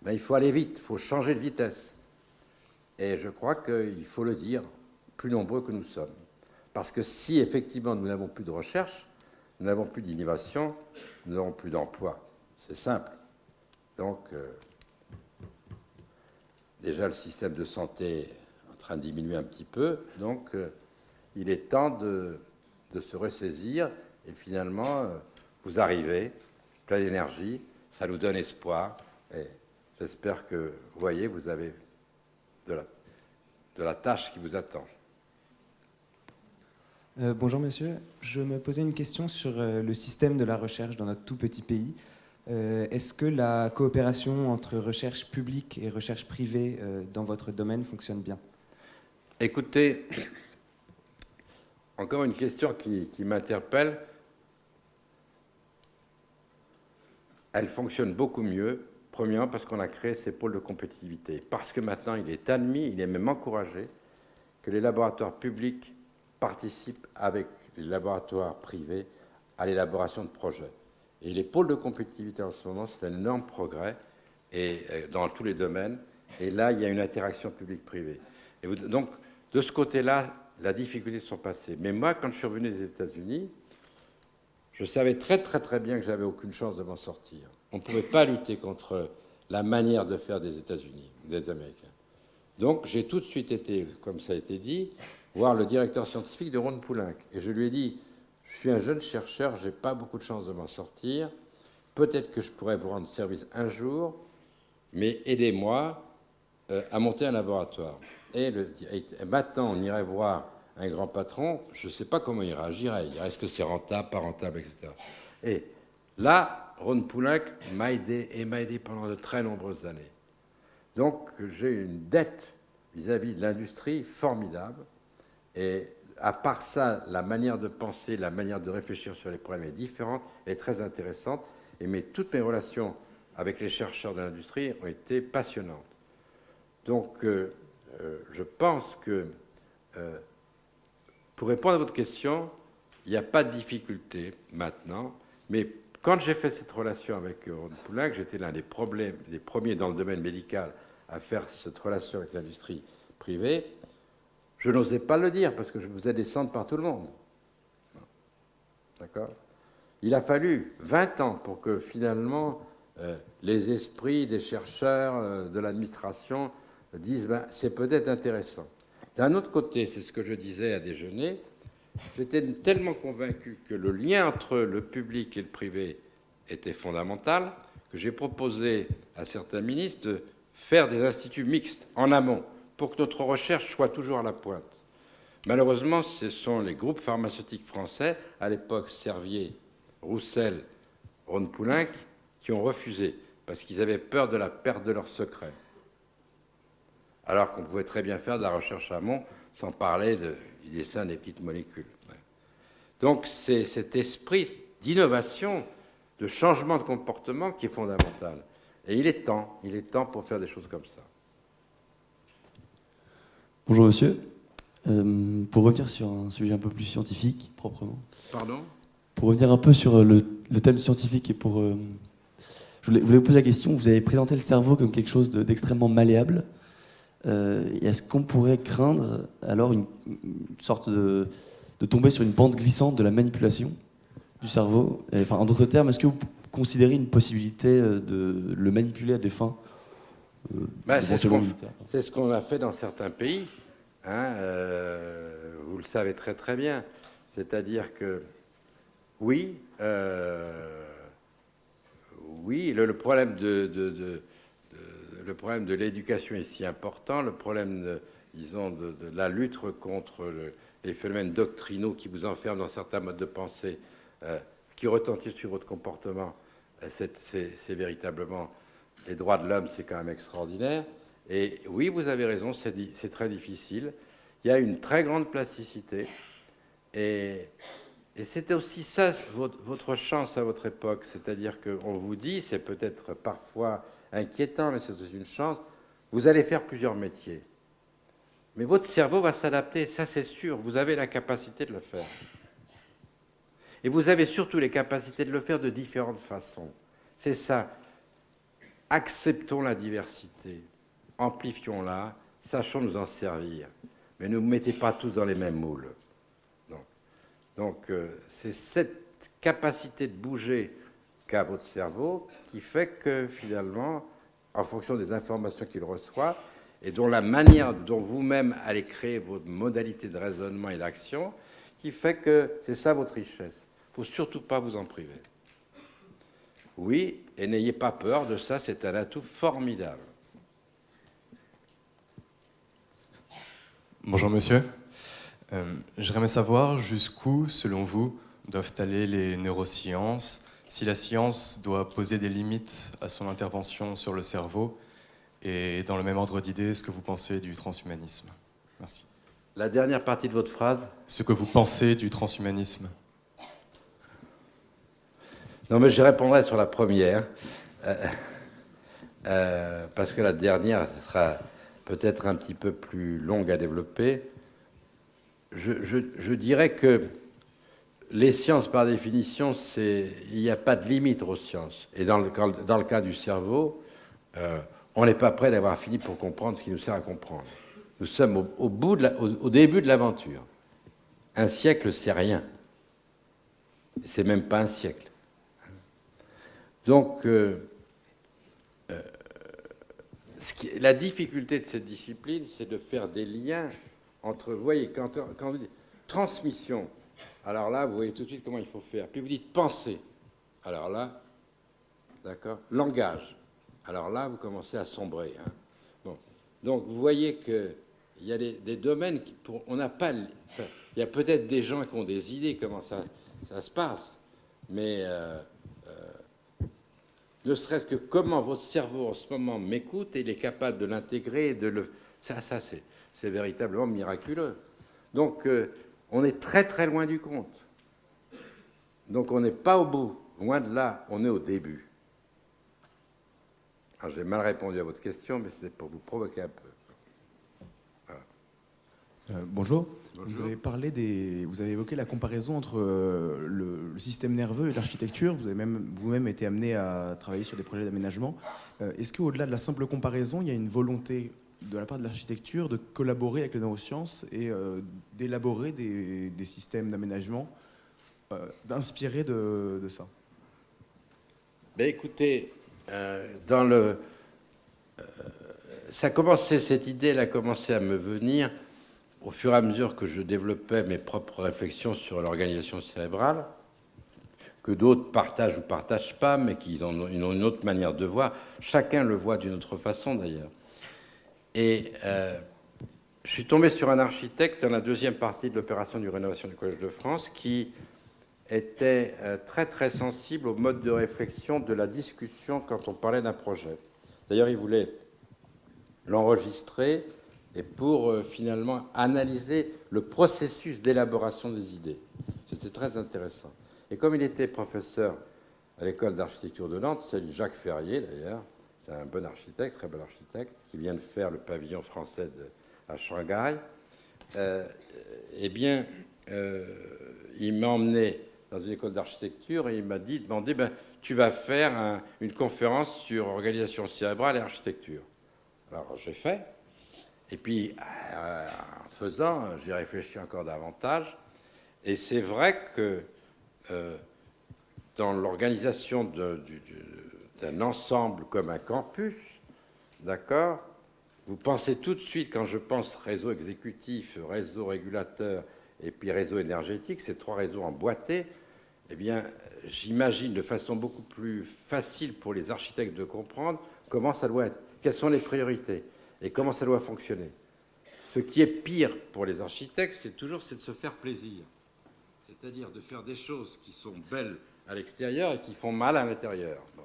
ben, il faut aller vite, il faut changer de vitesse. Et je crois qu'il faut le dire, plus nombreux que nous sommes. Parce que si, effectivement, nous n'avons plus de recherche, nous n'avons plus d'innovation, nous n'avons plus d'emploi. C'est simple. Donc, déjà, le système de santé est en train de diminuer un petit peu. Donc, il est temps de se ressaisir. Et finalement, vous arrivez, plein d'énergie, ça nous donne espoir. Et j'espère que, vous voyez, vous avez de la tâche qui vous attend. Bonjour monsieur, je me posais une question sur le système de la recherche dans notre tout petit pays. Est-ce que la coopération entre recherche publique et recherche privée dans votre domaine fonctionne bien? Écoutez, encore une question qui m'interpelle. Elle fonctionne beaucoup mieux, premièrement parce qu'on a créé ces pôles de compétitivité, parce que maintenant il est admis, il est même encouragé que les laboratoires publics participent avec les laboratoires privés à l'élaboration de projets. Et les pôles de compétitivité en ce moment, c'est un énorme progrès et, dans tous les domaines. Et là, il y a une interaction publique-privée. Donc, de ce côté-là, la difficulté sont passées. Mais moi, quand je suis revenu des États-Unis, je savais très bien que j'avais aucune chance de m'en sortir. On ne pouvait pas lutter contre la manière de faire des États-Unis, des Américains. Donc, j'ai tout de suite été, comme ça a été dit, voir le directeur scientifique de Ron Poulenc. Et je lui ai dit, je suis un jeune chercheur, je n'ai pas beaucoup de chance de m'en sortir. Peut-être que je pourrais vous rendre service un jour, mais aidez-moi à monter un laboratoire. Et maintenant, on irait voir un grand patron, je ne sais pas comment il réagirait. Il dirait, est-ce que c'est rentable, pas rentable, etc. Et là, Ron Poulenc m'a aidé pendant de très nombreuses années. Donc, j'ai une dette vis-à-vis de l'industrie formidable. Et à part ça, la manière de penser, la manière de réfléchir sur les problèmes est différente et très intéressante. Et toutes mes relations avec les chercheurs de l'industrie ont été passionnantes. Donc, je pense que, pour répondre à votre question, il n'y a pas de difficulté maintenant. Mais quand j'ai fait cette relation avec Ron Poulenc, j'étais l'un des premiers dans le domaine médical à faire cette relation avec l'industrie privée. Je n'osais pas le dire parce que je me faisais descendre par tout le monde. D'accord ? Il a fallu 20 ans pour que finalement les esprits des chercheurs, de l'administration disent ben, c'est peut-être intéressant. D'un autre côté, c'est ce que je disais à déjeuner, j'étais tellement convaincu que le lien entre le public et le privé était fondamental que j'ai proposé à certains ministres de faire des instituts mixtes en amont pour que notre recherche soit toujours à la pointe. Malheureusement, ce sont les groupes pharmaceutiques français, à l'époque Servier, Roussel, Ron Poulenc, qui ont refusé, parce qu'ils avaient peur de la perte de leurs secrets. Alors qu'on pouvait très bien faire de la recherche amont, sans parler du dessin des petites molécules. Donc c'est cet esprit d'innovation, de changement de comportement qui est fondamental. Et il est temps pour faire des choses comme ça. Bonjour monsieur. Pour revenir sur un sujet un peu plus scientifique, proprement. Pardon ? Pour revenir un peu sur le thème scientifique et pour... je voulais vous poser la question, vous avez présenté le cerveau comme quelque chose d'extrêmement malléable. Est-ce qu'on pourrait craindre alors une sorte de tomber sur une pente glissante de la manipulation du cerveau? Enfin, en d'autres termes, est-ce que vous considérez une possibilité de le manipuler à des fins c'est ce qu'on a fait dans certains pays. Hein, vous le savez très bien. C'est-à-dire que, oui, oui, le problème le problème de l'éducation est si important, le problème, disons, de la lutte contre les phénomènes doctrinaux qui vous enferment dans certains modes de pensée, qui retentissent sur votre comportement, c'est véritablement les droits de l'homme, c'est quand même extraordinaire. Et oui, vous avez raison, c'est très difficile. Il y a une très grande plasticité. Et c'était aussi ça, votre chance à votre époque. C'est-à-dire qu'on vous dit, c'est peut-être parfois inquiétant, mais c'est aussi une chance, vous allez faire plusieurs métiers. Mais votre cerveau va s'adapter, ça c'est sûr. Vous avez la capacité de le faire. Et vous avez surtout les capacités de le faire de différentes façons. C'est ça. Acceptons la diversité. Amplifions-la, sachons nous en servir. Mais ne vous mettez pas tous dans les mêmes moules. Donc, c'est cette capacité de bouger qu'a votre cerveau qui fait que, finalement, en fonction des informations qu'il reçoit, et dont la manière dont vous-même allez créer votre modalité de raisonnement et d'action, qui fait que c'est ça votre richesse. Il ne faut surtout pas vous en priver. Oui, et n'ayez pas peur de ça, c'est un atout formidable. Bonjour monsieur. J'aimerais savoir jusqu'où, selon vous, doivent aller les neurosciences, si la science doit poser des limites à son intervention sur le cerveau, et dans le même ordre d'idée, ce que vous pensez du transhumanisme. Merci. La dernière partie de votre phrase ? Ce que vous pensez du transhumanisme. Non, mais je répondrai sur la première, parce que la dernière sera peut-être un petit peu plus longue à développer. Je dirais que les sciences, par définition, il n'y a pas de limite aux sciences. Et dans le cas du cerveau, on n'est pas prêt d'avoir fini pour comprendre ce qui nous sert à comprendre. Nous sommes au début de l'aventure. Un siècle, c'est rien. C'est même pas un siècle. Donc, la difficulté de cette discipline, c'est de faire des liens entre, vous voyez, quand vous dites transmission, alors là, vous voyez tout de suite comment il faut faire. Puis vous dites pensée, alors là, d'accord, langage, alors là, vous commencez à sombrer. Hein. Bon. Donc, vous voyez qu'il y a des domaines, on n'a pas, enfin, il y a peut-être des gens qui ont des idées comment ça se passe, mais ne serait-ce que comment votre cerveau en ce moment m'écoute et il est capable de l'intégrer et de le... Ça c'est véritablement miraculeux. Donc, on est très très loin du compte. Donc, on n'est pas au bout. Loin de là, on est au début. Alors, j'ai mal répondu à votre question, mais c'est pour vous provoquer un peu. Voilà. Bonjour. Vous avez vous avez évoqué la comparaison entre le système nerveux et l'architecture. Vous avez vous-même été amené à travailler sur des projets d'aménagement. Est-ce qu'au-delà de la simple comparaison, il y a une volonté de la part de l'architecture de collaborer avec les neurosciences et d'élaborer des systèmes d'aménagement, d'inspirer de ça? Ben écoutez, cette idée, elle a commencé à me venir au fur et à mesure que je développais mes propres réflexions sur l'organisation cérébrale, que d'autres partagent ou partagent pas, mais qu'ils ont une autre manière de voir. Chacun le voit d'une autre façon, d'ailleurs. Et je suis tombé sur un architecte dans la deuxième partie de l'opération de rénovation du Collège de France qui était très, très sensible au mode de réflexion de la discussion quand on parlait d'un projet. D'ailleurs, il voulait l'enregistrer et pour finalement analyser le processus d'élaboration des idées. C'était très intéressant. Et comme il était professeur à l'école d'architecture de Nantes, c'est Jacques Ferrier d'ailleurs, c'est un bon architecte, très bon architecte, qui vient de faire le pavillon français à Shanghai, il m'a emmené dans une école d'architecture et il m'a demandé, tu vas faire une conférence sur organisation cérébrale et architecture. Alors j'ai fait. Et puis, en faisant, j'ai réfléchi encore davantage. Et c'est vrai que dans l'organisation d'un ensemble comme un campus, d'accord, vous pensez tout de suite, quand je pense réseau exécutif, réseau régulateur et puis réseau énergétique, ces trois réseaux emboîtés, eh bien, j'imagine de façon beaucoup plus facile pour les architectes de comprendre comment ça doit être, quelles sont les priorités et comment ça doit fonctionner. Ce qui est pire pour les architectes, c'est de se faire plaisir. C'est-à-dire de faire des choses qui sont belles à l'extérieur et qui font mal à l'intérieur. Bon.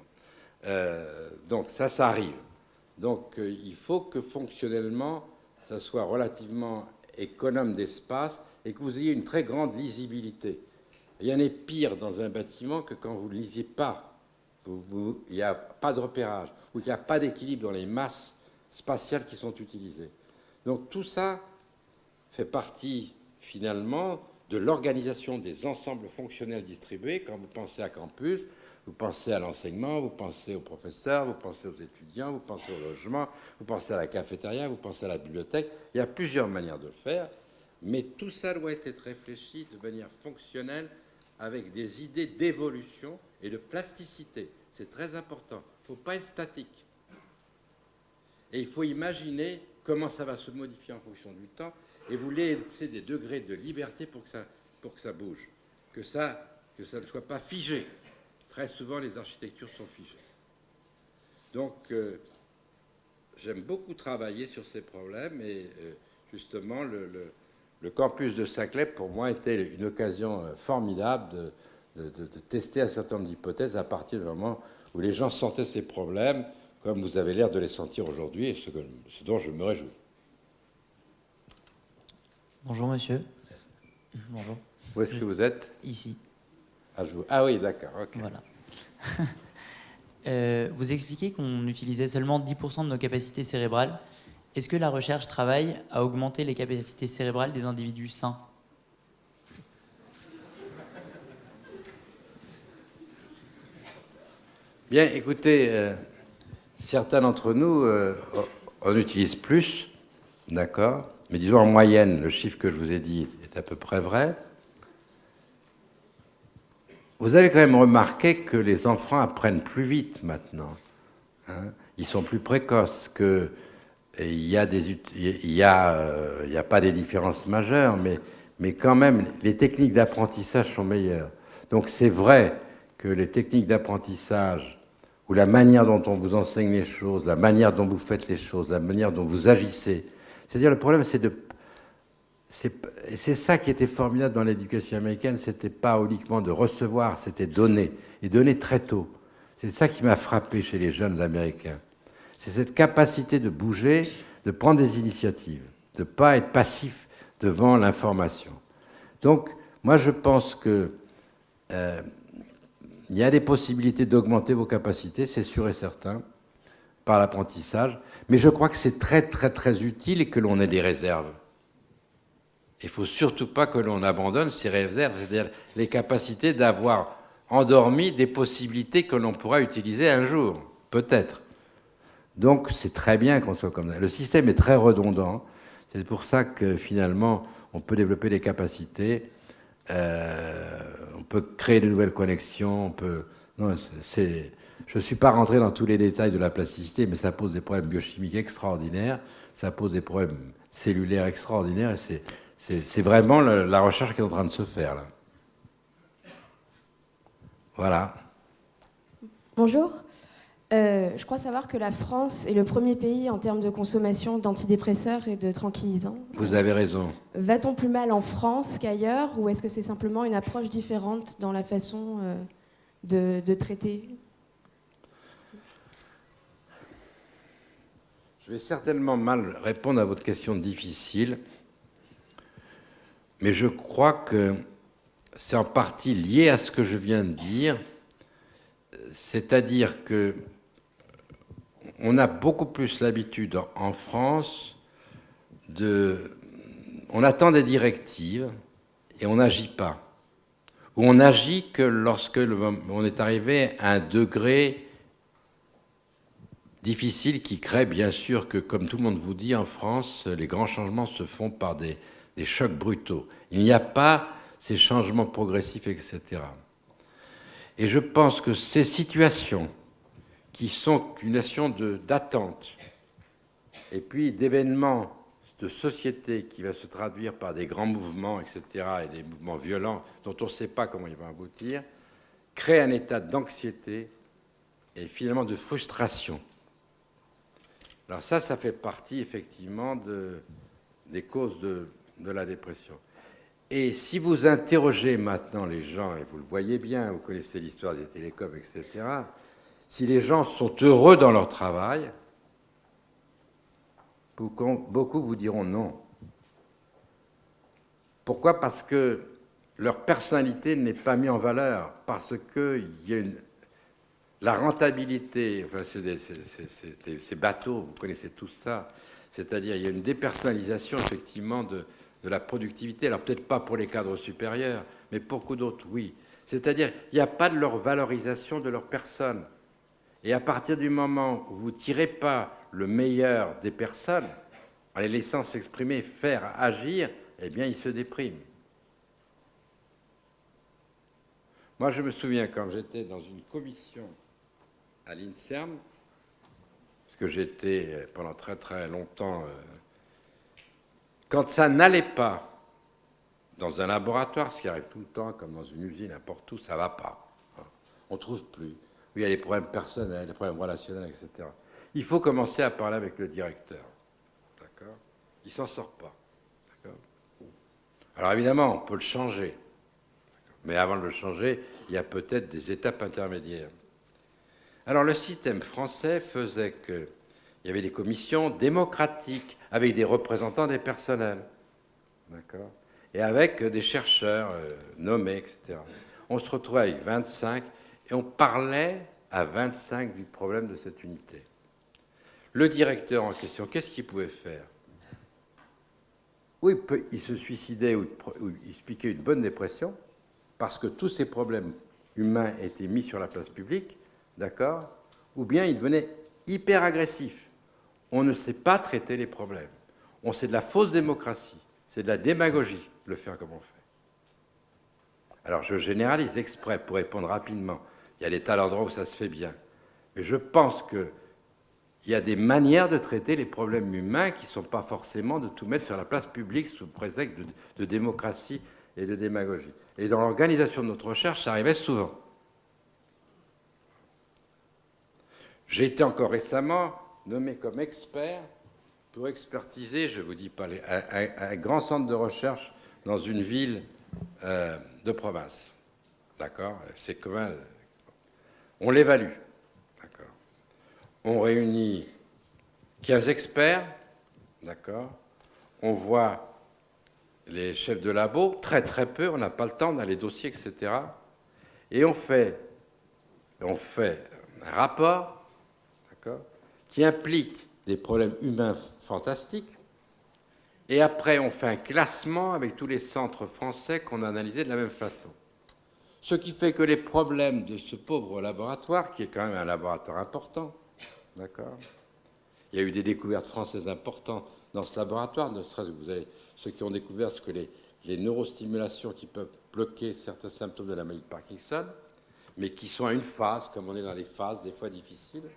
Donc ça arrive. Donc il faut que fonctionnellement, ça soit relativement économe d'espace et que vous ayez une très grande lisibilité. Rien n'est pire dans un bâtiment que quand vous ne lisez pas. Il n'y a pas de repérage ou qu'il n'y a pas d'équilibre dans les masses spatiales qui sont utilisées. Donc tout ça fait partie finalement de l'organisation des ensembles fonctionnels distribués. Quand vous pensez à campus, vous pensez à l'enseignement, vous pensez aux professeurs, vous pensez aux étudiants, vous pensez au logement, vous pensez à la cafétéria, vous pensez à la bibliothèque. Il y a plusieurs manières de le faire, mais tout ça doit être réfléchi de manière fonctionnelle avec des idées d'évolution et de plasticité. C'est très important. Il ne faut pas être statique. Et il faut imaginer comment ça va se modifier en fonction du temps et vous laisser des degrés de liberté pour que ça bouge, que ça ne soit pas figé. Très souvent, les architectures sont figées. Donc, j'aime beaucoup travailler sur ces problèmes et justement, le campus de Saclay, pour moi, était une occasion formidable de tester un certain nombre d'hypothèses à partir du moment où les gens sentaient ces problèmes, comme vous avez l'air de les sentir aujourd'hui, et ce dont je me réjouis. Bonjour monsieur. Bonjour. Où est-ce que vous êtes? Ici. Ah oui, d'accord. Okay. Voilà. Vous expliquez qu'on utilisait seulement 10% de nos capacités cérébrales. Est-ce que la recherche travaille à augmenter les capacités cérébrales des individus sains? Bien, écoutez, certains d'entre nous en utilisent plus, d'accord, mais disons en moyenne, le chiffre que je vous ai dit est à peu près vrai. Vous avez quand même remarqué que les enfants apprennent plus vite maintenant. Hein. Ils sont plus précoces, qu'il y a pas des différences majeures, mais quand même, les techniques d'apprentissage sont meilleures. Donc c'est vrai que les techniques d'apprentissage, ou la manière dont on vous enseigne les choses, la manière dont vous faites les choses, la manière dont vous agissez, c'est-à-dire le problème, c'est ça qui était formidable dans l'éducation américaine, c'était pas uniquement de recevoir, c'était donner, et donner très tôt. C'est ça qui m'a frappé chez les jeunes américains. C'est cette capacité de bouger, de prendre des initiatives, de ne pas être passif devant l'information. Donc, moi, je pense que il y a des possibilités d'augmenter vos capacités, c'est sûr et certain, par l'apprentissage, mais je crois que c'est très, très, très utile que l'on ait des réserves. Il ne faut surtout pas que l'on abandonne ces réserves, c'est-à-dire les capacités d'avoir endormi des possibilités que l'on pourra utiliser un jour, peut-être. Donc c'est très bien qu'on soit comme ça. Le système est très redondant, c'est pour ça que finalement on peut développer des capacités, on peut créer de nouvelles connexions, on peut... Non, je ne suis pas rentré dans tous les détails de la plasticité, mais ça pose des problèmes biochimiques extraordinaires, ça pose des problèmes cellulaires extraordinaires, et c'est vraiment la recherche qui est en train de se faire, là. Voilà. Bonjour. Je crois savoir que la France est le premier pays en termes de consommation d'antidépresseurs et de tranquillisants. Vous avez raison. Va-t-on plus mal en France qu'ailleurs, ou est-ce que c'est simplement une approche différente dans la façon de traiter? Je vais certainement mal répondre à votre question difficile, mais je crois que c'est en partie lié à ce que je viens de dire, c'est-à-dire que on a beaucoup plus l'habitude en France on attend des directives et on n'agit pas. Ou on agit que lorsque on est arrivé à un degré difficile qui crée bien sûr que, comme tout le monde vous dit, en France, les grands changements se font par des chocs brutaux. Il n'y a pas ces changements progressifs, etc. Et je pense que ces situations qui sont une nation d'attente et puis d'événements de société qui va se traduire par des grands mouvements, etc., et des mouvements violents dont on ne sait pas comment ils vont aboutir, crée un état d'anxiété et finalement de frustration. Alors ça fait partie effectivement des causes de la dépression. Et si vous interrogez maintenant les gens, et vous le voyez bien, vous connaissez l'histoire des télécoms, etc., si les gens sont heureux dans leur travail, beaucoup vous diront non. Pourquoi ? Parce que leur personnalité n'est pas mise en valeur, parce qu'il y a la rentabilité, enfin ces bateaux, vous connaissez tous ça, c'est-à-dire il y a une dépersonnalisation effectivement de la productivité, alors peut-être pas pour les cadres supérieurs, mais pour beaucoup d'autres, oui. C'est-à-dire il n'y a pas de leur valorisation de leur personne. Et à partir du moment où vous ne tirez pas le meilleur des personnes, en les laissant s'exprimer, faire, agir, eh bien, ils se dépriment. Moi, je me souviens quand j'étais dans une commission à l'INSERM, parce que j'étais pendant très très longtemps, quand ça n'allait pas dans un laboratoire, ce qui arrive tout le temps, comme dans une usine, n'importe où, ça ne va pas. On ne trouve plus. Il y a des problèmes personnels, des problèmes relationnels, etc. Il faut commencer à parler avec le directeur. D'accord ? Il ne s'en sort pas. D'accord ? Alors évidemment, on peut le changer. Mais avant de le changer, il y a peut-être des étapes intermédiaires. Alors le système français faisait qu'il y avait des commissions démocratiques avec des représentants des personnels. D'accord ? Et avec des chercheurs nommés, etc. On se retrouvait avec 25 et on parlait à 25 du problème de cette unité. Le directeur en question, qu'est-ce qu'il pouvait faire ? Ou il se suicidait ou il expliquait une bonne dépression, parce que tous ces problèmes humains étaient mis sur la place publique, d'accord ? Ou bien il devenait hyper agressif. On ne sait pas traiter les problèmes. C'est de la fausse démocratie, c'est de la démagogie, le faire comme on fait. Alors je généralise exprès pour répondre rapidement. Il y a des tas d'endroits où ça se fait bien. Mais je pense qu'il y a des manières de traiter les problèmes humains qui ne sont pas forcément de tout mettre sur la place publique sous prétexte de démocratie et de démagogie. Et dans l'organisation de notre recherche, ça arrivait souvent. J'ai été encore récemment nommé comme expert pour expertiser, je ne vous dis pas, un grand centre de recherche dans une ville de province. D'accord ? C'est commun. On l'évalue. D'accord ? On réunit 15 experts. D'accord ? On voit les chefs de labo, très très peu, on n'a pas le temps, on a les dossiers, etc. Et on fait un rapport, d'accord, qui implique des problèmes humains fantastiques, et après on fait un classement avec tous les centres français qu'on a analysés de la même façon. Ce qui fait que les problèmes de ce pauvre laboratoire, qui est quand même un laboratoire important, d'accord, il y a eu des découvertes françaises importantes dans ce laboratoire, ne serait-ce que vous avez ceux qui ont découvert ce que les neurostimulations qui peuvent bloquer certains symptômes de la maladie de Parkinson, mais qui sont à une phase, comme on est dans les phases des fois difficiles,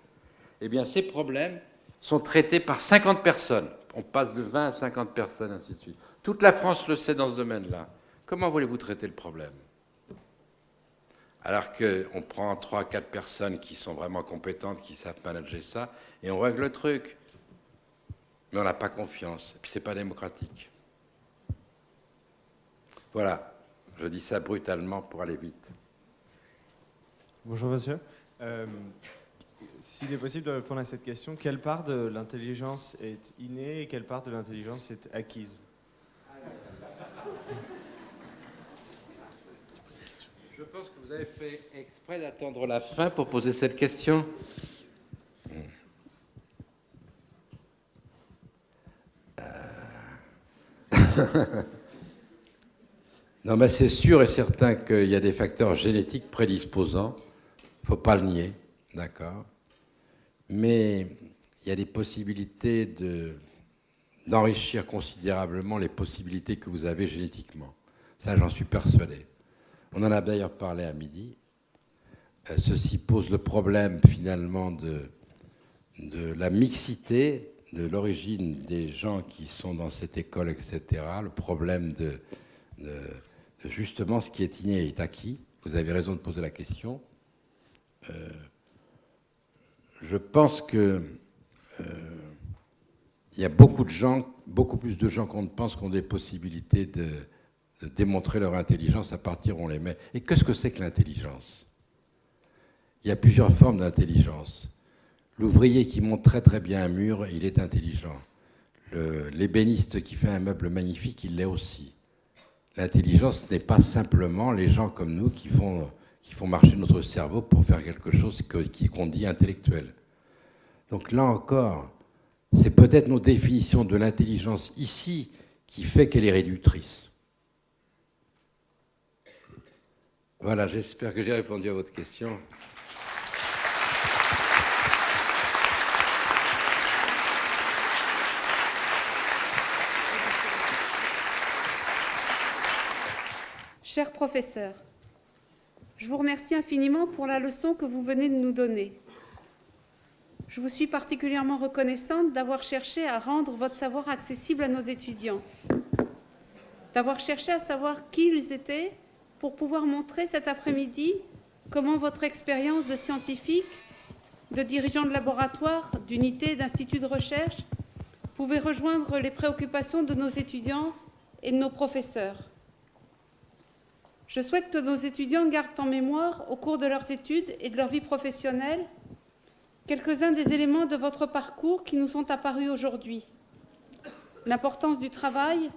eh bien ces problèmes sont traités par 50 personnes. On passe de 20 à 50 personnes, ainsi de suite. Toute la France le sait dans ce domaine-là. Comment voulez-vous traiter le problème ? Alors qu'on prend 3 à 4 personnes qui sont vraiment compétentes, qui savent manager ça, et on règle le truc. Mais on n'a pas confiance, et puis c'est pas démocratique. Voilà, je dis ça brutalement pour aller vite. Bonjour monsieur. S'il est possible de répondre à cette question, quelle part de l'intelligence est innée et quelle part de l'intelligence est acquise ? Je pense que vous avez fait exprès d'attendre la fin pour poser cette question. Non, mais c'est sûr et certain qu'il y a des facteurs génétiques prédisposants. Il ne faut pas le nier, d'accord. Mais il y a des possibilités d'enrichir considérablement les possibilités que vous avez génétiquement. Ça, j'en suis persuadé. On en a d'ailleurs parlé à midi. Ceci pose le problème, finalement, de la mixité, de l'origine des gens qui sont dans cette école, etc. Le problème de justement ce qui est inné est acquis, vous avez raison de poser la question. Je pense que il y a beaucoup de gens, beaucoup plus de gens qu'on ne pense, qui ont des possibilités de démontrer leur intelligence à partir où on les met. Et qu'est-ce que c'est que l'intelligence? Il y a plusieurs formes d'intelligence. L'ouvrier qui monte très très bien un mur, il est intelligent. L'ébéniste qui fait un meuble magnifique, il l'est aussi. L'intelligence, ce n'est pas simplement les gens comme nous qui font marcher notre cerveau pour faire quelque chose qu'on dit intellectuel. Donc là encore, c'est peut-être nos définitions de l'intelligence ici qui fait qu'elle est réductrice. Voilà, j'espère que j'ai répondu à votre question. Cher professeur, je vous remercie infiniment pour la leçon que vous venez de nous donner. Je vous suis particulièrement reconnaissante d'avoir cherché à rendre votre savoir accessible à nos étudiants, d'avoir cherché à savoir qui ils étaient pour pouvoir montrer cet après-midi comment votre expérience de scientifique, de dirigeant de laboratoire, d'unité, d'institut de recherche pouvait rejoindre les préoccupations de nos étudiants et de nos professeurs. Je souhaite que nos étudiants gardent en mémoire, au cours de leurs études et de leur vie professionnelle, quelques-uns des éléments de votre parcours qui nous sont apparus aujourd'hui. L'importance du travail,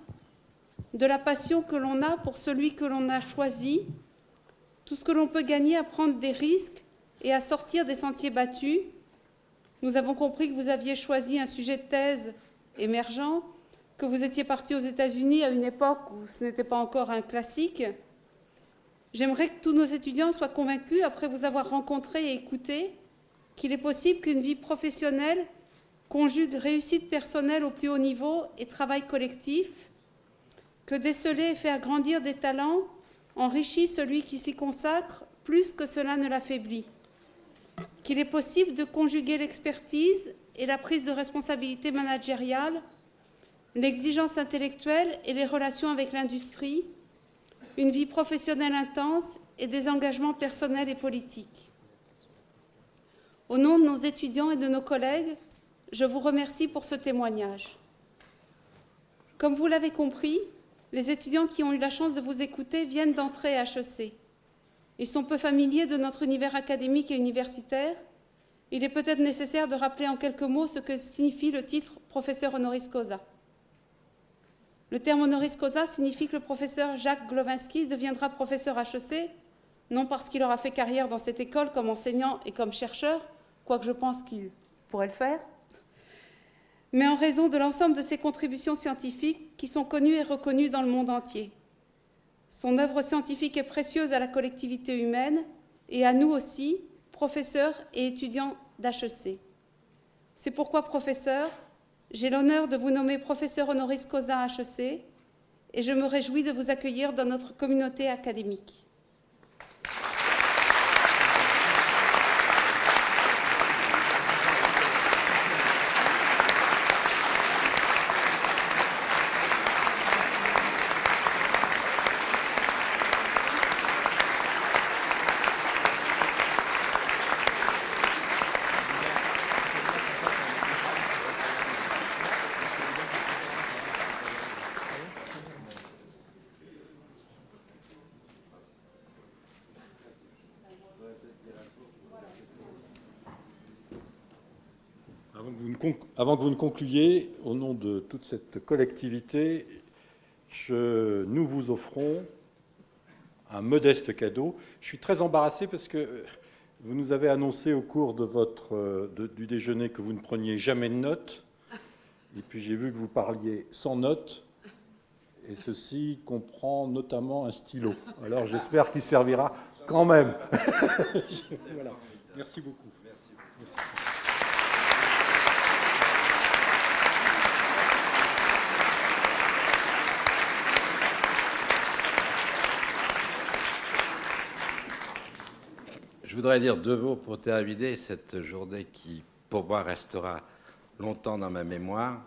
de la passion que l'on a pour celui que l'on a choisi, tout ce que l'on peut gagner à prendre des risques et à sortir des sentiers battus. Nous avons compris que vous aviez choisi un sujet de thèse émergent, que vous étiez parti aux États-Unis à une époque où ce n'était pas encore un classique. J'aimerais que tous nos étudiants soient convaincus, après vous avoir rencontré et écouté, qu'il est possible qu'une vie professionnelle conjugue réussite personnelle au plus haut niveau et travail collectif, que déceler et faire grandir des talents enrichit celui qui s'y consacre plus que cela ne l'affaiblit, qu'il est possible de conjuguer l'expertise et la prise de responsabilité managériale, l'exigence intellectuelle et les relations avec l'industrie, une vie professionnelle intense et des engagements personnels et politiques. Au nom de nos étudiants et de nos collègues, je vous remercie pour ce témoignage. Comme vous l'avez compris, les étudiants qui ont eu la chance de vous écouter viennent d'entrer à HEC. Ils sont peu familiers de notre univers académique et universitaire. Il est peut-être nécessaire de rappeler en quelques mots ce que signifie le titre « professeur honoris causa ». Le terme honoris causa signifie que le professeur Jacques Glowinski deviendra professeur HEC, non parce qu'il aura fait carrière dans cette école comme enseignant et comme chercheur, quoique je pense qu'il pourrait le faire, mais en raison de l'ensemble de ses contributions scientifiques qui sont connues et reconnues dans le monde entier. Son œuvre scientifique est précieuse à la collectivité humaine et à nous aussi, professeurs et étudiants d'HEC. C'est pourquoi, professeur, j'ai l'honneur de vous nommer professeur honoris causa à HEC et je me réjouis de vous accueillir dans notre communauté académique. Avant que vous ne concluiez, au nom de toute cette collectivité, nous vous offrons un modeste cadeau. Je suis très embarrassé parce que vous nous avez annoncé au cours de du déjeuner que vous ne preniez jamais de notes. Et puis j'ai vu que vous parliez sans notes. Et ceci comprend notamment un stylo. Alors j'espère qu'il servira quand même. Voilà. Merci beaucoup. Merci. Je voudrais dire deux mots pour terminer cette journée qui, pour moi, restera longtemps dans ma mémoire.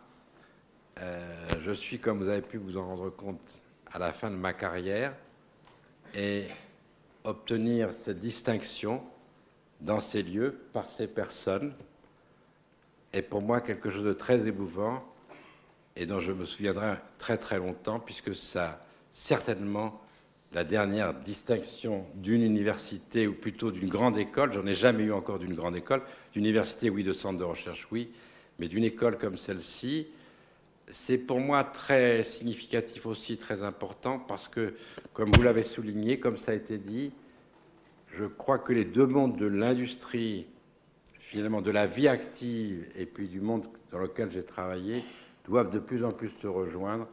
Je suis, comme vous avez pu vous en rendre compte, à la fin de ma carrière et obtenir cette distinction dans ces lieux par ces personnes est pour moi quelque chose de très émouvant et dont je me souviendrai très très longtemps, puisque ça, certainement, la dernière distinction d'une université, ou plutôt d'une grande école, j'en ai jamais eu encore d'une grande école, d'université oui, de centre de recherche oui, mais d'une école comme celle-ci, c'est pour moi très significatif aussi, très important, parce que, comme vous l'avez souligné, comme ça a été dit, je crois que les deux mondes de l'industrie, finalement de la vie active et puis du monde dans lequel j'ai travaillé, doivent de plus en plus se rejoindre,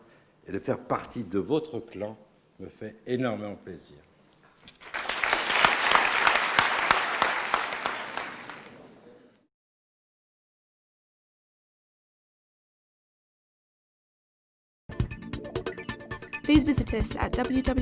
et de faire partie de votre clan me fait énormément plaisir. Please visit us at www.agc.edu.